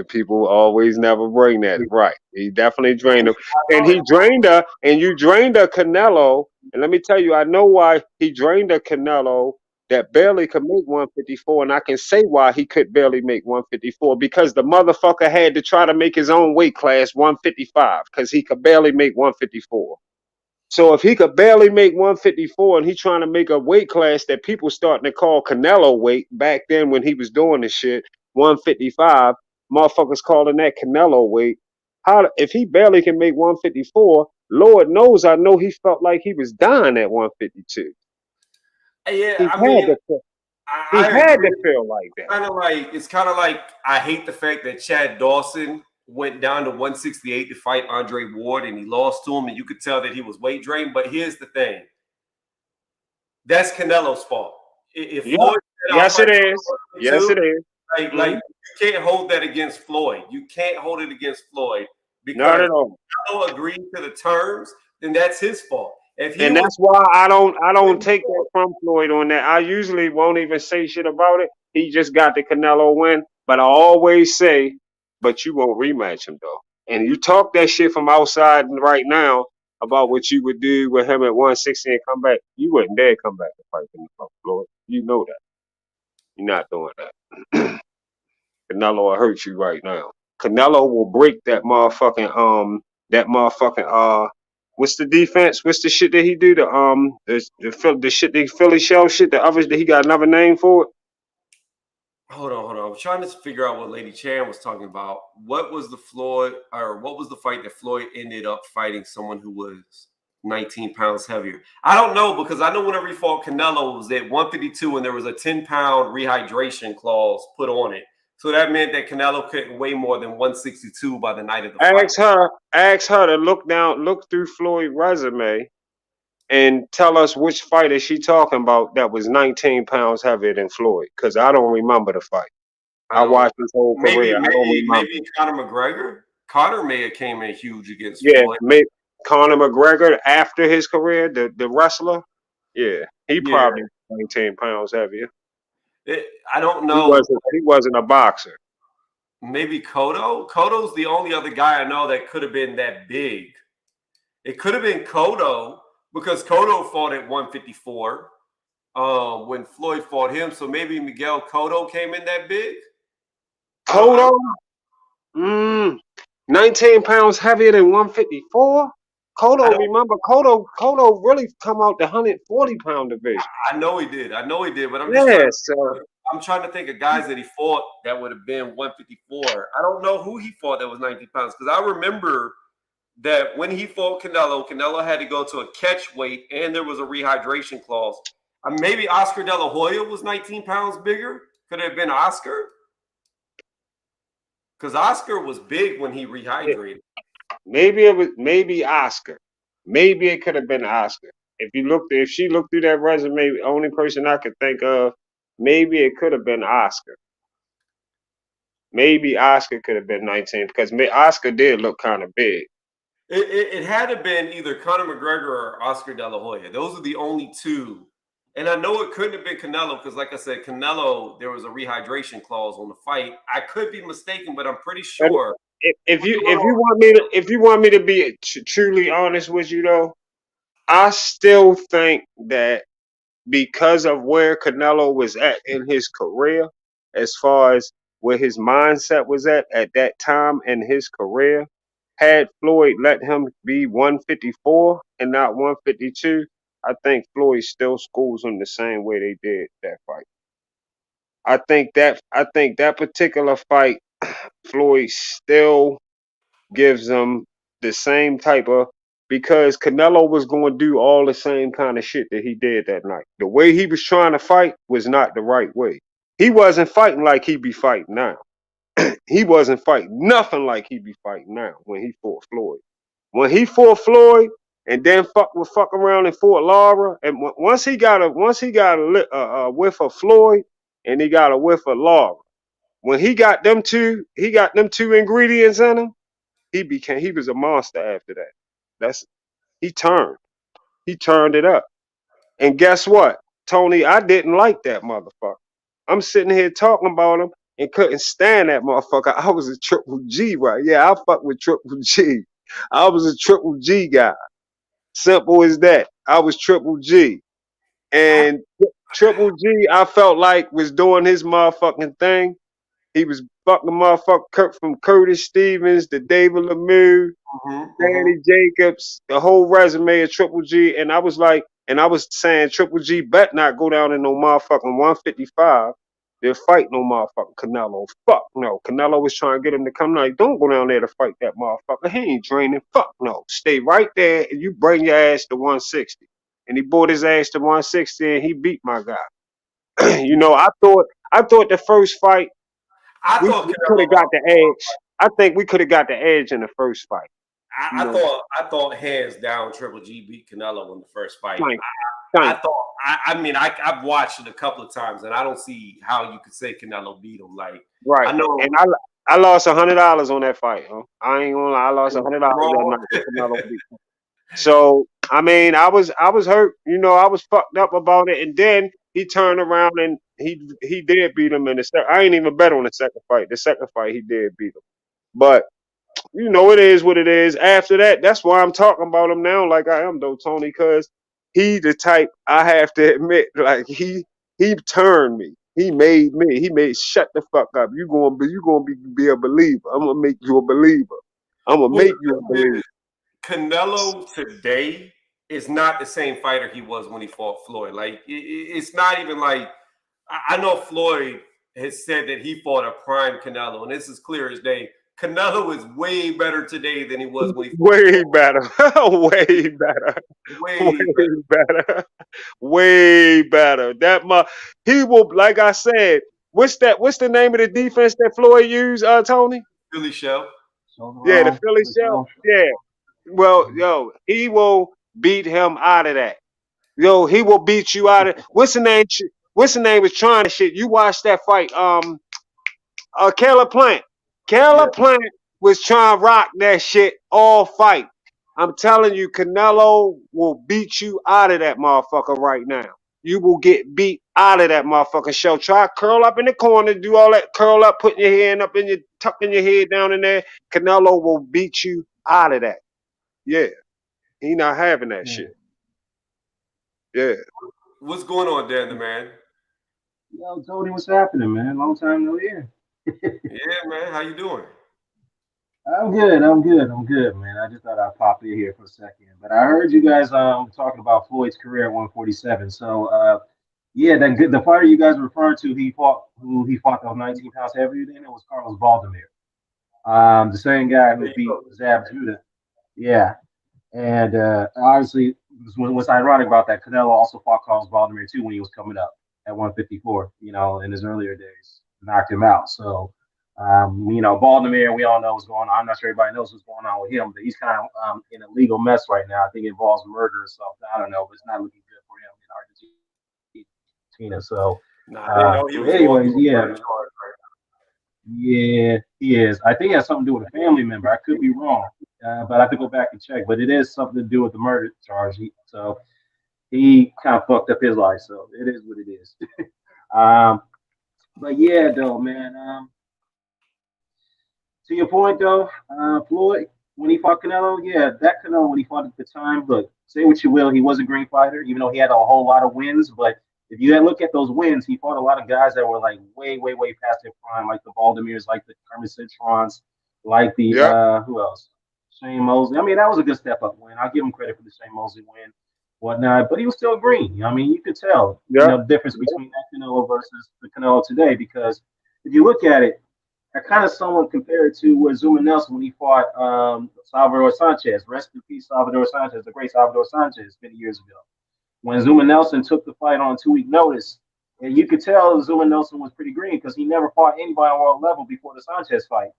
People always never bring that. Right. He definitely drained him. And he drained her, and you drained a Canelo. And let me tell you, I know why he drained a Canelo that barely could make 154. And I can say why he could barely make 154. Because the motherfucker had to try to make his own weight class 155. Because he could barely make 154. So if he could barely make 154 and he trying to make a weight class that people starting to call Canelo weight back then when he was doing this shit, 155, motherfuckers calling that Canelo weight. If he barely can make 154, Lord knows I know he felt like he was dying at 152. Yeah, he had to feel like that. It's kind of like I hate the fact that Chad Dawson went down to 168 to fight Andre Ward, and he lost to him, and you could tell that he was weight drained. But here's the thing. That's Canelo's fault. If Floyd yes, it is. Yes, it is. Like you can't hold that against Floyd. You can't hold it against Floyd Not because at all. Canelo agreed to the terms. Then that's his fault. If he And was that's why I don't take that from Floyd on that. I usually won't even say shit about it. He just got the Canelo win, but I always say, but you won't rematch him though. And you talk that shit from outside right now about what you would do with him at 160 and come back. You wouldn't dare come back to fight him, Floyd. You know that. You're not doing that. Canelo will hurt you right now. Canelo will break that motherfucking what's the defense? What's the shit that he do? The shit the Philly shell shit, the others that he got another name for it? hold on. I'm trying to figure out what Lady Chan was talking about. What was the fight that Floyd ended up fighting someone who was 19 pounds heavier? I don't know because I know whenever he fought Canelo, it was at 152 and there was a 10-pound rehydration clause put on it. So that meant that Canelo couldn't weigh more than 162 by the night of the fight. Ask her to look through Floyd's resume and tell us which fight is she talking about that was 19 pounds heavier than Floyd, because I don't remember the fight. I watched his whole career. I don't remember. Maybe Conor McGregor. Conor may have came in huge against Yeah, Floyd. maybe Conor McGregor after his career, the wrestler. Yeah, he probably 19 pounds heavier. I don't know. He wasn't a boxer. Maybe Cotto. Cotto's the only other guy I know that could have been that big. It could have been Cotto because Cotto fought at 154 when Floyd fought him. So maybe Miguel Cotto came in that big. Cotto? 19 pounds heavier than 154? Cotto really come out the 140-pound division. I know he did, but I'm trying to think of guys that he fought that would have been 154. I don't know who he fought that was 19 pounds because I remember that when he fought Canelo had to go to a catch weight and there was a rehydration clause. Maybe Oscar De La Hoya was 19 pounds bigger. Could it have been Oscar? Because Oscar was big when he rehydrated. Maybe Oscar. Maybe it could have been Oscar. If she looked through that resume, the only person I could think of, maybe it could have been Oscar. Maybe Oscar could have been 19 because Oscar did look kind of big. It had to have been either Conor McGregor or Oscar De La Hoya. Those are the only two. And I know it couldn't have been Canelo because, like I said, Canelo, there was a rehydration clause on the fight. I could be mistaken, but I'm pretty sure. If you want me to be truly honest with you, though, I still think that because of where Canelo was at in his career, as far as where his mindset was at that time in his career, had Floyd let him be 154 and not 152, I think Floyd still schools him the same way they did that fight. I think that particular fight, Floyd still gives him the same type of, because Canelo was going to do all the same kind of shit that he did that night. The way he was trying to fight was not the right way. He wasn't fighting like he be fighting now. He wasn't fighting nothing like he be fighting now when he fought Floyd. When he fought Floyd and then fuck around and fought Lara, and once he got a whiff of Floyd and he got a whiff of Lara, when he got them two ingredients in him, he was a monster after that. He turned it up. And guess what, Tony? I didn't like that motherfucker. I'm sitting here talking about him and couldn't stand that motherfucker. I was a Triple G, right? Yeah, I fuck with Triple G. I was a Triple G guy. Simple as that. I was Triple G. And Triple G, I felt like was doing his motherfucking thing. He was fucking motherfucker from Curtis Stevens to David Lemieux, Danny Jacobs, the whole resume of Triple G. And I was saying Triple G bet not go down in no motherfucking 155. They'll fight no motherfucking Canelo. Fuck no. Canelo was trying to get him to come like, don't go down there to fight that motherfucker. He ain't training. Fuck no. Stay right there and you bring your ass to 160. And he brought his ass to 160 and he beat my guy. You know, I thought the first fight, we could have got the edge. I think we could have got the edge in the first fight. I thought hands down Triple G beat Canelo in the first fight. I thought. I mean, I've watched it a couple of times, and I don't see how you could say Canelo beat him. Like, Right. I know. And I lost $100 on that fight. Huh? I ain't gonna lie. I lost $100 that night. Canelo beat him. So I mean, I was hurt. You know, I was fucked up about it. And then he turned around and he did beat him in the second. I ain't even bet on the second fight. The second fight he did beat him. But you know, it is what it is. After that, that's why I'm talking about him now like I am though, Tony, because he the type I have to admit, like he turned me. He made me. He made shut the fuck up. You gonna be a believer. I'm gonna make you a believer. I'm gonna make you a believer. Canelo today is not the same fighter he was when he fought Floyd. Like it's not even like I know Floyd has said that he fought a prime Canelo, and this is clear as day. Canelo is way better today than he was when he fought way better. Way better. Way better. Way better. He will, like I said, what's the name of the defense that Floyd used, Tony? Philly shell. Yeah, the Philly shell. Yeah. Well, yo, he will beat him out of that. Yo, he will beat you out of. What's the name? What's the name? Was trying to shit. You watched that fight? Caleb Plant. Caleb Plant was trying to rock that shit all fight. I'm telling you, Canelo will beat you out of that motherfucker right now. You will get beat out of that motherfucker show. Try curl up in the corner, do all that, curl up, putting your hand up in your, tucking your head down in there. Canelo will beat you out of that. Yeah. He not having that shit. Yeah. What's going on, Dan the man? Yo, Tony, what's happening, man? Long time no hear. Yeah, man. How you doing? I'm good, man. I just thought I'd pop in here for a second. But I heard you guys talking about Floyd's career at 147. So yeah, the fighter you guys are referring to, he fought those 19 pounds heavier than it was Carlos Baldomir. The same guy who beat Zab Judah. Yeah. And obviously what's ironic about that, Canelo also fought Carlos Baldomir too when he was coming up at 154, you know, in his earlier days. Knocked him out. So you know, Baldomir, we all know what's going on. I'm not sure everybody knows what's going on with him, but he's kind of in a legal mess right now. I think it involves murder or something. I don't know, but it's not looking good for him in Argentina. So, anyways, yeah, he is. I think it has something to do with a family member. I could be wrong, but I have to go back and check. But it is something to do with the murder charge. So he kind of fucked up his life. So it is what it is. But yeah, though, man. To your point, though, Floyd, when he fought Canelo, yeah, that Canelo, when he fought at the time, look, say what you will, he was a great fighter, even though he had a whole lot of wins. But if you look at those wins, he fought a lot of guys that were like way, way, way past their prime, like the Baldomirs, like the Kermit Citrons, like the, who else? Shane Mosley. I mean, that was a good step up win. I'll give him credit for the Shane Mosley win, whatnot. But he was still green. I mean, you could tell you know, the difference between that Canelo versus the Canelo today, because if you look at it, I kind of somewhat compare it to where Zuma Nelson when he fought Salvador Sanchez. Rest in peace, Salvador Sanchez, the great Salvador Sanchez, many years ago. When Zuma Nelson took the fight on 2-week notice, and you could tell Zuma Nelson was pretty green because he never fought anybody on world level before the Sanchez fight.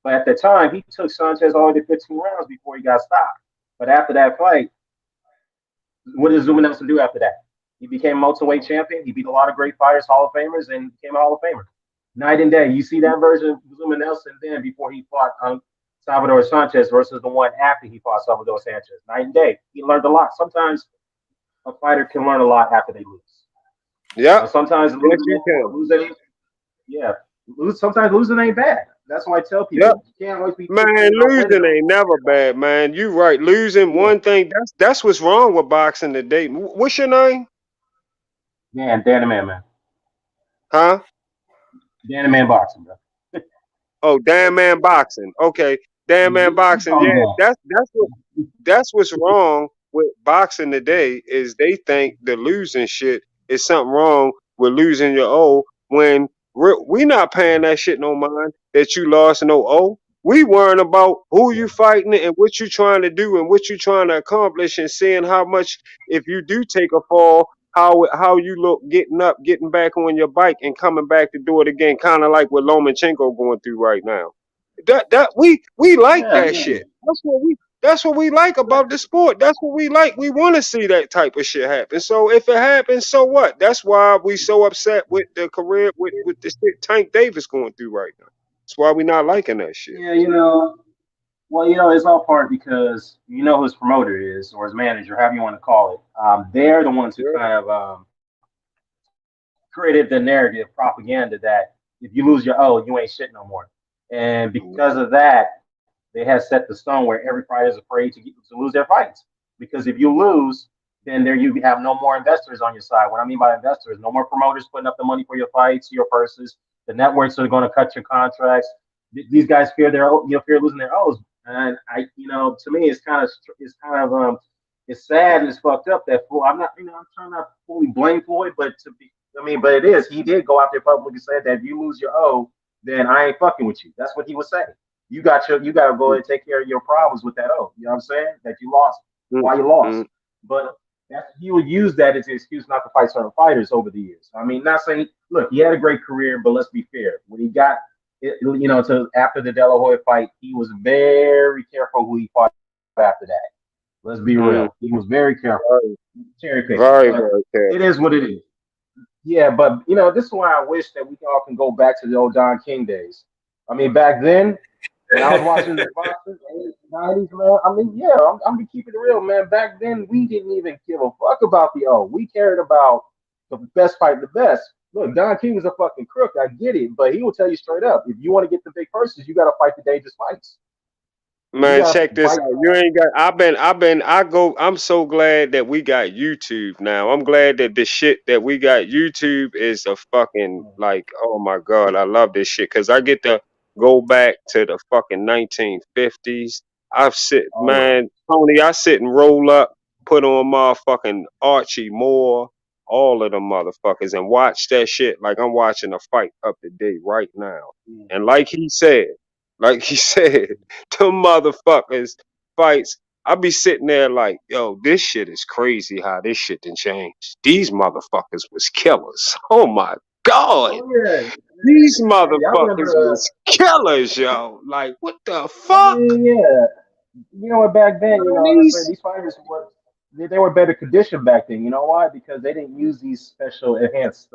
But at the time, he took Sanchez all the way to 15 rounds before he got stopped. But after that fight, what did Zuma Nelson do after that? He became welterweight champion. He beat a lot of great fighters, Hall of Famers, and became a Hall of Famer. Night and day. You see that version of Zuma Nelson then before he fought Salvador Sanchez versus the one after he fought Salvador Sanchez. Night and day. He learned a lot. Sometimes a fighter can learn a lot after they lose. Yeah. Sometimes losing ain't bad. That's why I tell people you can't always be. Man, losing ain't never bad, man. You right. Losing one thing, that's what's wrong with boxing today. What's your name? Yeah, Dan Man. Huh? Dan Man Boxing, bro. Oh, Dan Man Boxing. Okay. Dan Man Boxing. Yeah, that's what's wrong with boxing today is they think the losing shit is something wrong with losing your O when we not paying that shit no mind that you lost no O. We worrying about who you fighting and what you trying to do and what you trying to accomplish and seeing how much if you do take a fall, how you look getting up, getting back on your bike and coming back to do it again, kind of like what Lomachenko going through right now. That we like that shit. That's what we like about the sport. That's what we like. We want to see that type of shit happen. So if it happens, so what? That's why we so upset with the career with the shit Tank Davis going through right now. That's why we not liking that shit. Yeah, well, it's all part because who his promoter is or his manager, however you want to call it. They're the ones who Yeah. kind of created the narrative propaganda that if you lose your O, you ain't shit no more. And because of that, they have set the stone where every fighter is afraid to lose their fights. Because if you lose, then there you have no more investors on your side. What I mean by investors, no more promoters putting up the money for your fights, your purses. The networks are going to cut your contracts. These guys fear fear losing their O's. And to me, it's sad and it's fucked up that I'm not, I'm trying not to fully blame Floyd, but but it is. He did go out there publicly and say that if you lose your O, then I ain't fucking with you. That's what he was saying. You got to go and take care of your problems with that O. You know what I'm saying? That you lost, why you lost. But he would use that as an excuse not to fight certain fighters over the years. I mean, not saying, look, he had a great career, but let's be fair. When he got, to after the De La Hoya fight, he was very careful who he fought after that. Let's be real. He was very careful. Cherry picking. Very careful. It is what it is. Yeah, but this is why I wish that we all can go back to the old Don King days. I mean, back then, when I was watching the boxing, 90s, man. I mean, yeah, I'm gonna keep it real, man. Back then, we didn't even give a fuck about the O. We cared about the best fight, the best. Look, Don King is a fucking crook. I get it, but he will tell you straight up: if you want to get the big purses, you got to fight the dangerous fights. Man, check this out. You ain't got. I'm so glad that we got YouTube now. I'm glad that the shit that we got YouTube is a fucking like. Oh my god, I love this shit because I get to go back to the fucking 1950s. Man, Tony, I sit and roll up, put on motherfucking Archie Moore, all of them motherfuckers, and watch that shit like I'm watching a fight up to date right now. And like he said, them motherfuckers fights. I be sitting there like, yo, this shit is crazy how this shit done changed. These motherfuckers was killers. Oh my god. Oh, yeah. These motherfuckers was killers, yo. Like, what the fuck? Yeah. What, back then, these fighters they were better conditioned back then. You know why? Because they didn't use these special enhanced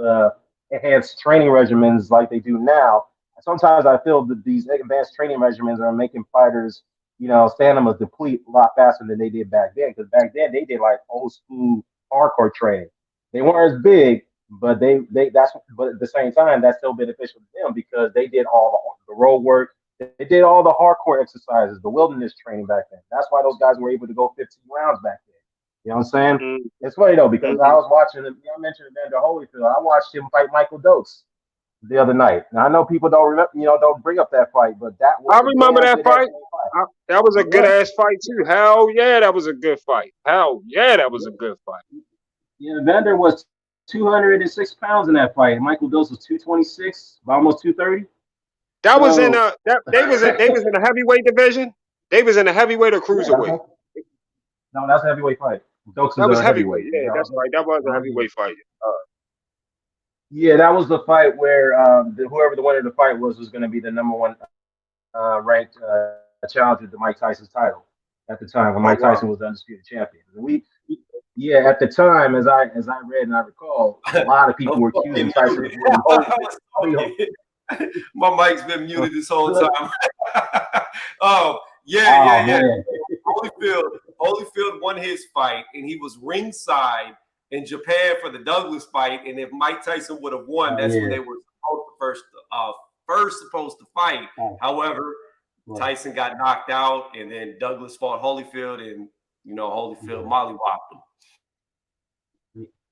training regimens like they do now. Sometimes I feel that these advanced training regimens are making fighters, stamina deplete a lot faster than they did back then. Because back then they did like old school hardcore training. They weren't as big, but but at the same time that's still beneficial to them because they did all the road work. They did all the hardcore exercises, the wilderness training back then. That's why those guys were able to go 15 rounds back then. You know what I'm saying? It's funny though because I was watching. I mentioned Evander Holyfield. I watched him fight Michael Dose the other night. Now I know people don't remember, don't bring up that fight, but that was I remember that fight. That was a good ass fight too. Hell yeah, that was a good fight. Hell yeah, that was a good fight. Yeah, Evander was 206 pounds in that fight. Michael Dose was 226, almost 230. That was in they was in a heavyweight division. They was in a heavyweight or cruiserweight. No, that's a heavyweight fight. That was heavyweight. Yeah, that's right. That was a heavyweight fight. Yeah, that was the fight where whoever the winner of the fight was going to be the number one ranked challenger to Mike Tyson's title at the time when Mike Tyson was the undisputed champion. And at the time, as I read and I recall, a lot of people were accusing Tyson of my mic's been muted this whole time. Oh, yeah. Holyfield won his fight, and he was ringside in Japan for the Douglas fight. And if Mike Tyson would have won, that's when they were first supposed to fight. However, Tyson got knocked out, and then Douglas fought Holyfield, and Holyfield mollywopped him.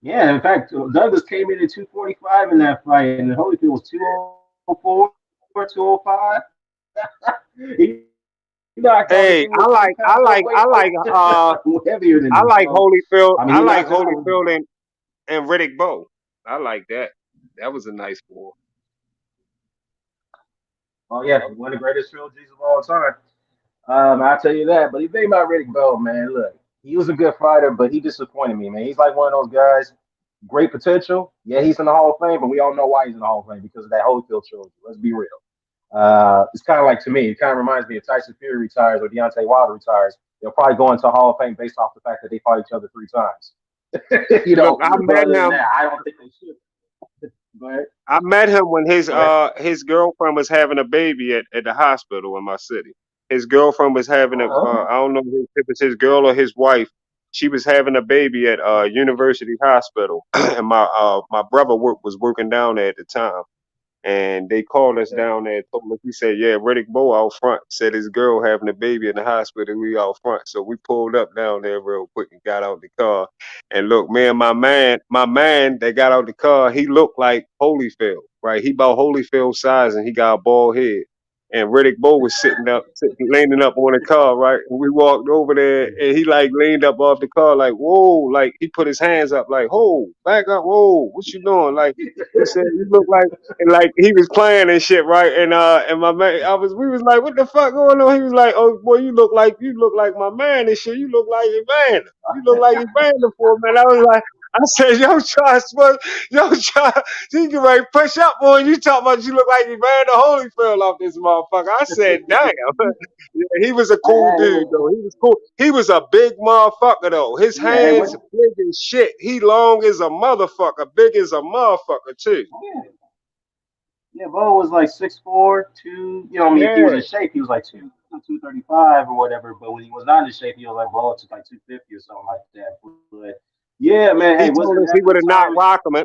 Yeah, in fact, Douglas came in at 245 in that fight, and Holyfield was 204, 205. Hey, I like Holyfield. I like Holyfield and Riddick Bowe. I like that. That was a nice war. Oh yeah, one of the greatest trilogies of all time. I'll tell you that. But the thing about Riddick Bowe, man, look, he was a good fighter, but he disappointed me, man. He's like one of those guys, great potential. Yeah, he's in the Hall of Fame, but we all know why he's in the Hall of Fame because of that Holyfield trilogy. Let's be real. It's kind of like, to me, it kind of reminds me of Tyson Fury retires or Deontay Wilder retires. They'll probably go into Hall of Fame based off the fact that they fought each other 3 times. Look, I But met other than him. that, I don't think they should. Go ahead. I met him when Go ahead. his girlfriend was having a baby at the hospital in my city. His girlfriend was having a Uh-huh. I don't know if it was his girl or his wife. She was having a baby at University Hospital, and my brother was working down there at the time. And they called us Okay. down there and told us, he said, yeah, Riddick Bowe out front. Said his girl having a baby in the hospital, we out front. So we pulled up down there real quick and got out the car. And look, me and my man that got out the car, he looked like Holyfield, right? He about Holyfield size and he got a bald head. And Riddick Bowe was leaning up on the car, right? And we walked over there and he like leaned up off the car, like, whoa, like he put his hands up, like, whoa, back up, whoa, what you doing? Like, he said, you look like, and like he was playing and shit, right? And my man, we was like, what the fuck going on? He was like, oh boy, you look like my man and shit. You look like Evander. You look like Evander for a minute. I was like, I said, he can ready to push up on you. Talking about you look like Evander Holyfield off this motherfucker. I said, damn. Yeah, he was a cool dude though. He was cool. He was a big motherfucker though. His Yeah, hey, hands big as shit. He long as a motherfucker, big as a motherfucker too. yeah, Bo was like 6'4", 2. I mean, if he was in Yeah. shape, he was like 235 or whatever. But when he was not in shape, he was like blow up to like 250 or something like that. But yeah, man, He hey, was told it us he after would the have knocked time? Rockman.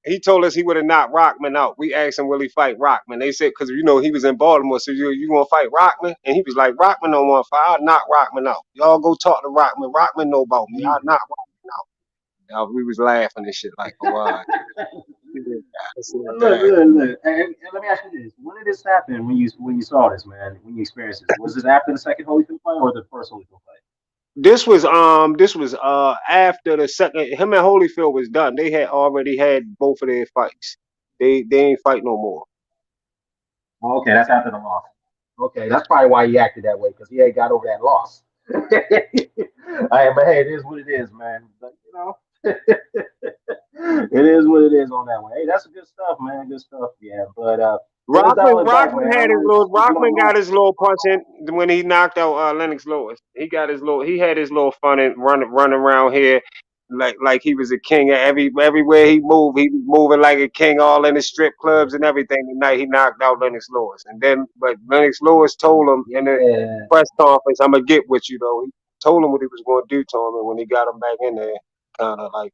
He told us he would have knocked Rockman out. We asked him, will he fight Rockman? They said, because, he was in Baltimore. So you going to fight Rockman? And he was like, Rockman don't want to fight. I'll knock Rockman out. Y'all go talk to Rockman. Rockman know about me. I'll knock Rockman out. We was laughing and shit like, oh, all right. I said, Look, and let me ask you this: when did this happen? When you saw this, man? When you experienced this, was this after the second Holyfield fight or the first Holyfield fight? This was after the second. Him and Holyfield was done. They had already had both of their fights. They ain't fight no more. Oh, okay, that's after the loss. Okay, that's probably why he acted that way because he ain't got over that loss. All right, but hey, it is what it is, man. But it is what it is on that one. Hey, that's good stuff, man. Good stuff, yeah. But let's dial it back, man. I know people don't Rockman know. got his little punch in when he knocked out Lennox Lewis. He had his little fun and run around here like he was a king. Everywhere he was moving like a king, all in the strip clubs and everything. The night he knocked out Lennox Lewis, but Lennox Lewis told him in the Yeah, press conference, "I'm gonna get with you though." He told him what he was going to do to him, and when he got him back in there, kind of like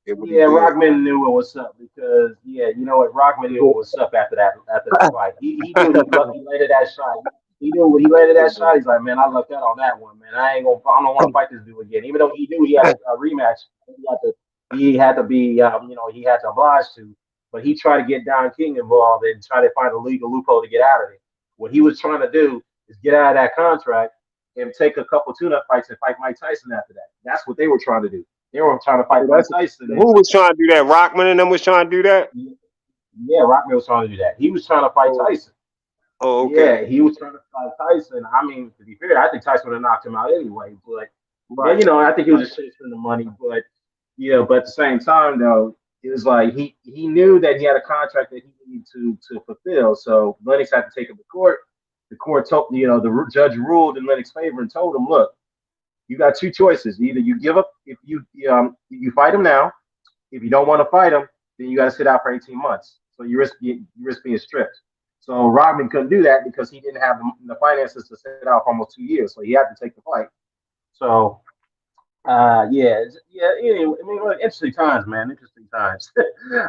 did what he yeah. did. Rockman knew what was up because you know what? Rockman knew what was up after that fight. He knew he landed that shot. He knew when he landed that shot. He's like, man, I lucked out on that one, man. I don't want to fight this dude again. Even though he knew he had a rematch, he had to be, he had to oblige to. But he tried to get Don King involved and try to find a legal loophole to get out of it. What he was trying to do is get out of that contract and take a couple tune-up fights and fight Mike Tyson after that. That's what they were trying to do. They were trying to fight Oh, Mike Tyson. who was trying to do that? Rockman and them was trying to do that. Yeah, Rockman was trying to do that. He was trying to fight Oh, Tyson. oh, okay. Yeah, he was trying to fight Tyson. I mean, to be fair, I think Tyson would have knocked him out anyway. But Right. I think he was just chasing the money. But but at the same time, though, it was like he knew that he had a contract that he needed to fulfill. So Lennox had to take him to court. The court told the judge ruled in Lennox's favor and told him, look, you got 2 choices. Either you give up if you fight him now. If you don't want to fight him, then you got to sit out for 18 months. So you risk being stripped. So Rodman couldn't do that because he didn't have the finances to sit out for almost 2 years. So he had to take the fight. So Anyway, I mean, look, interesting times, man. Interesting times.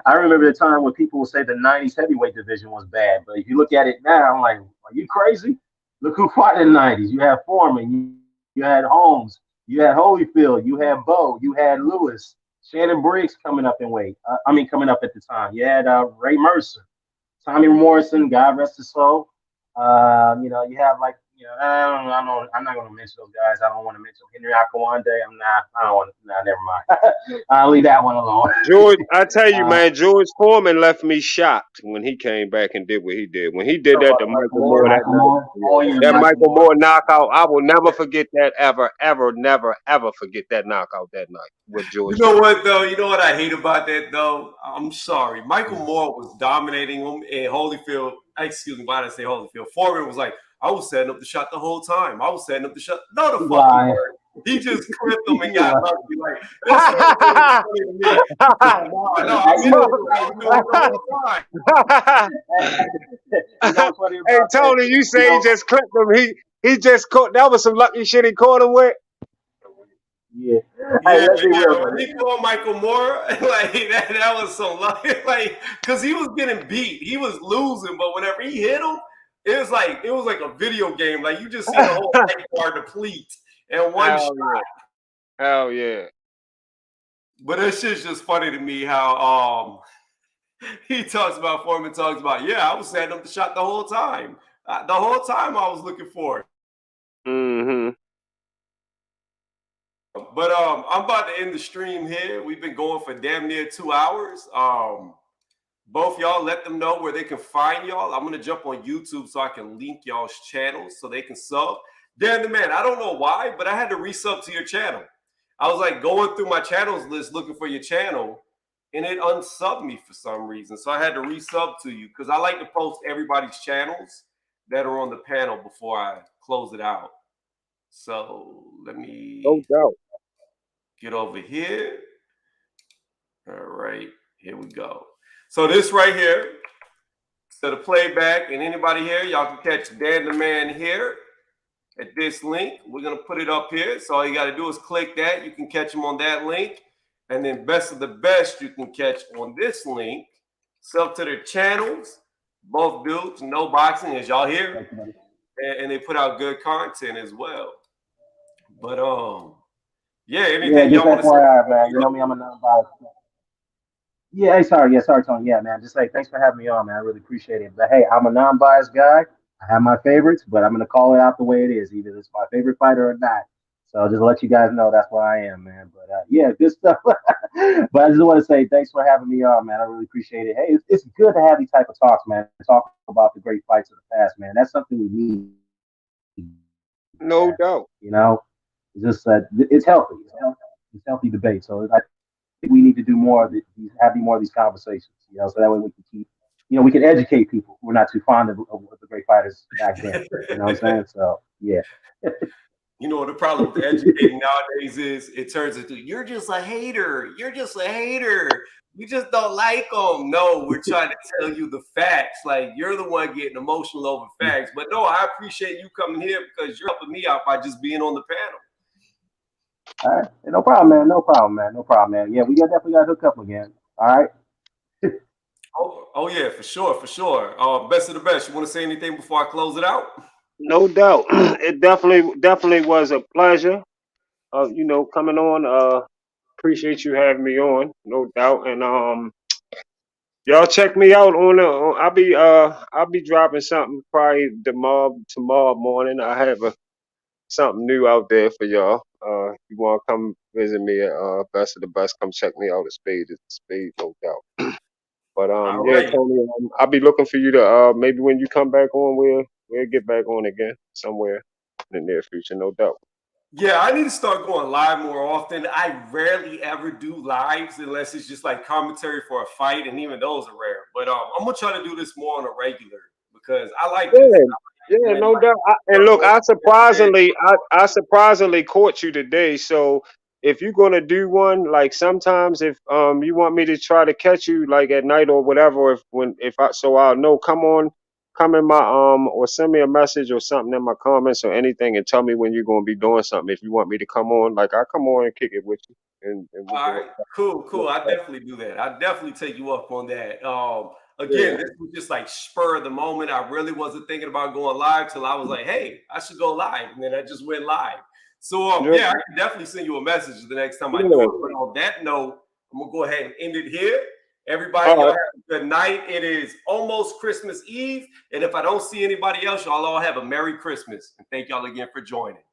I remember the time when people would say the '90s heavyweight division was bad, but if you look at it now, I'm like, are you crazy? Look who fought in the '90s. You had Foreman, you had Holmes, you had Holyfield, you had Bowe, you had Lewis, Shannon Briggs coming up in weight. Coming up at the time. You had Ray Mercer, Tommy Morrison, God rest his soul. You have like You know, I'm not going to mention those guys. I don't want to mention Henry Akawande. I don't want to. Nah, never mind. I'll leave that one alone. George, I tell you, man, George Foreman left me shocked when he came back and did what he did. When he did that to Michael Moore, that Michael Moore knockout, I will never forget that ever, never, ever forget that knockout that night with George. You know what, though? You know what I hate about that, though? I'm sorry. Michael Moore was dominating him, and Holyfield, excuse me, why did I say Holyfield? Foreman was like, I was setting up the shot the whole time. I was setting up the shot. No, the fucking word. He just clipped him and got lucky. Like, that's funny to me. Hey, Tony, you say he just clipped him. He just caught. That was some lucky shit he caught him with. Yeah. When he called Michael Moore, like that was so lucky. Like, because he was getting beat. He was losing, but whenever he hit him, it was like a video game. Like you just see the whole fight bar deplete and one shot. Yeah. Hell yeah. But that shit's just funny to me how Foreman talks about, yeah, I was setting up the shot the whole time. The whole time I was looking for it. Mm-hmm. But I'm about to end the stream here. We've been going for damn near 2 hours. Both y'all let them know where they can find y'all. I'm gonna jump on YouTube so I can link y'all's channels so they can sub. Dan the Man, I don't know why, but I had to resub to your channel. I was like going through my channels list looking for your channel, and it unsubbed me for some reason. So I had to resub to you because I like to post everybody's channels that are on the panel before I close it out. So let me get over here. All right, here we go. So this right here, so the playback and anybody here, y'all can catch Dan the Man here at this link. We're going to put it up here. So all you got to do is click that. You can catch them on that link. And then Best of the Best you can catch on this link. Sub to their channels. Both dudes, no boxing, as y'all hear. And they put out good content as well. But, yeah, anything y'all want to say? Man. You know me, I'm a non-biased. Yeah, sorry, Tony. Yeah, man. Just like, thanks for having me on, man. I really appreciate it. But hey, I'm a non-biased guy. I have my favorites, but I'm gonna call it out the way it is. Either it's my favorite fighter or not. So I'll just let you guys know that's where I am, man. But yeah, good stuff. But I just want to say thanks for having me on, man. I really appreciate it. Hey, it's good to have these type of talks, man. Talk about the great fights of the past, man. That's something we need. No doubt. You know, it's just it's healthy. It's healthy debate. So I think we need to do more of it, have more of these conversations. You know, so that way we can keep. You know, we can educate people who are not too fond of the great fighters back then. You know what I'm saying? So, yeah. You know, the problem with educating nowadays is it turns into, you're just a hater. You're just a hater. You just don't like them. No, we're trying to tell you the facts. Like, you're the one getting emotional over facts. But no, I appreciate you coming here because you're helping me out by just being on the panel. All right. No problem, man. No problem, man. Yeah, we definitely got to hook up again. All right. Oh yeah, for sure. Best of the best. You want to say anything before I close it out? No doubt. It definitely was a pleasure. You know, coming on. Appreciate you having me on, no doubt. And y'all check me out on I'll be dropping something probably tomorrow morning. I have something new out there for y'all. You want to come visit me at Best of the Best? Come check me out. Spade is Spade, no doubt. But yeah, Tony, I'll be looking for you to maybe when you come back on, we'll get back on again somewhere in the near future, no doubt. Yeah, I need to start going live more often. I rarely ever do lives unless it's just like commentary for a fight, and even those are rare. But I'm gonna try to do this more on a regular because I like this. Yeah, no doubt. And look, I surprisingly caught you today. So if you're gonna do one, like sometimes if you want me to try to catch you like at night or whatever, I'll know, come in my or send me a message or something in my comments or anything and tell me when you're gonna be doing something. If you want me to come on, like I come on and kick it with you. And all right, cool. I definitely do that. I definitely take you up on that. Again, this was just like spur of the moment. I really wasn't thinking about going live till I was like, hey, I should go live. And then I just went live. So yeah, I can definitely send you a message the next time I do it. But on that note, I'm gonna go ahead and end it here. Everybody, All y'all right. have a good night. It is almost Christmas Eve. And if I don't see anybody else, y'all all have a Merry Christmas. And thank y'all again for joining.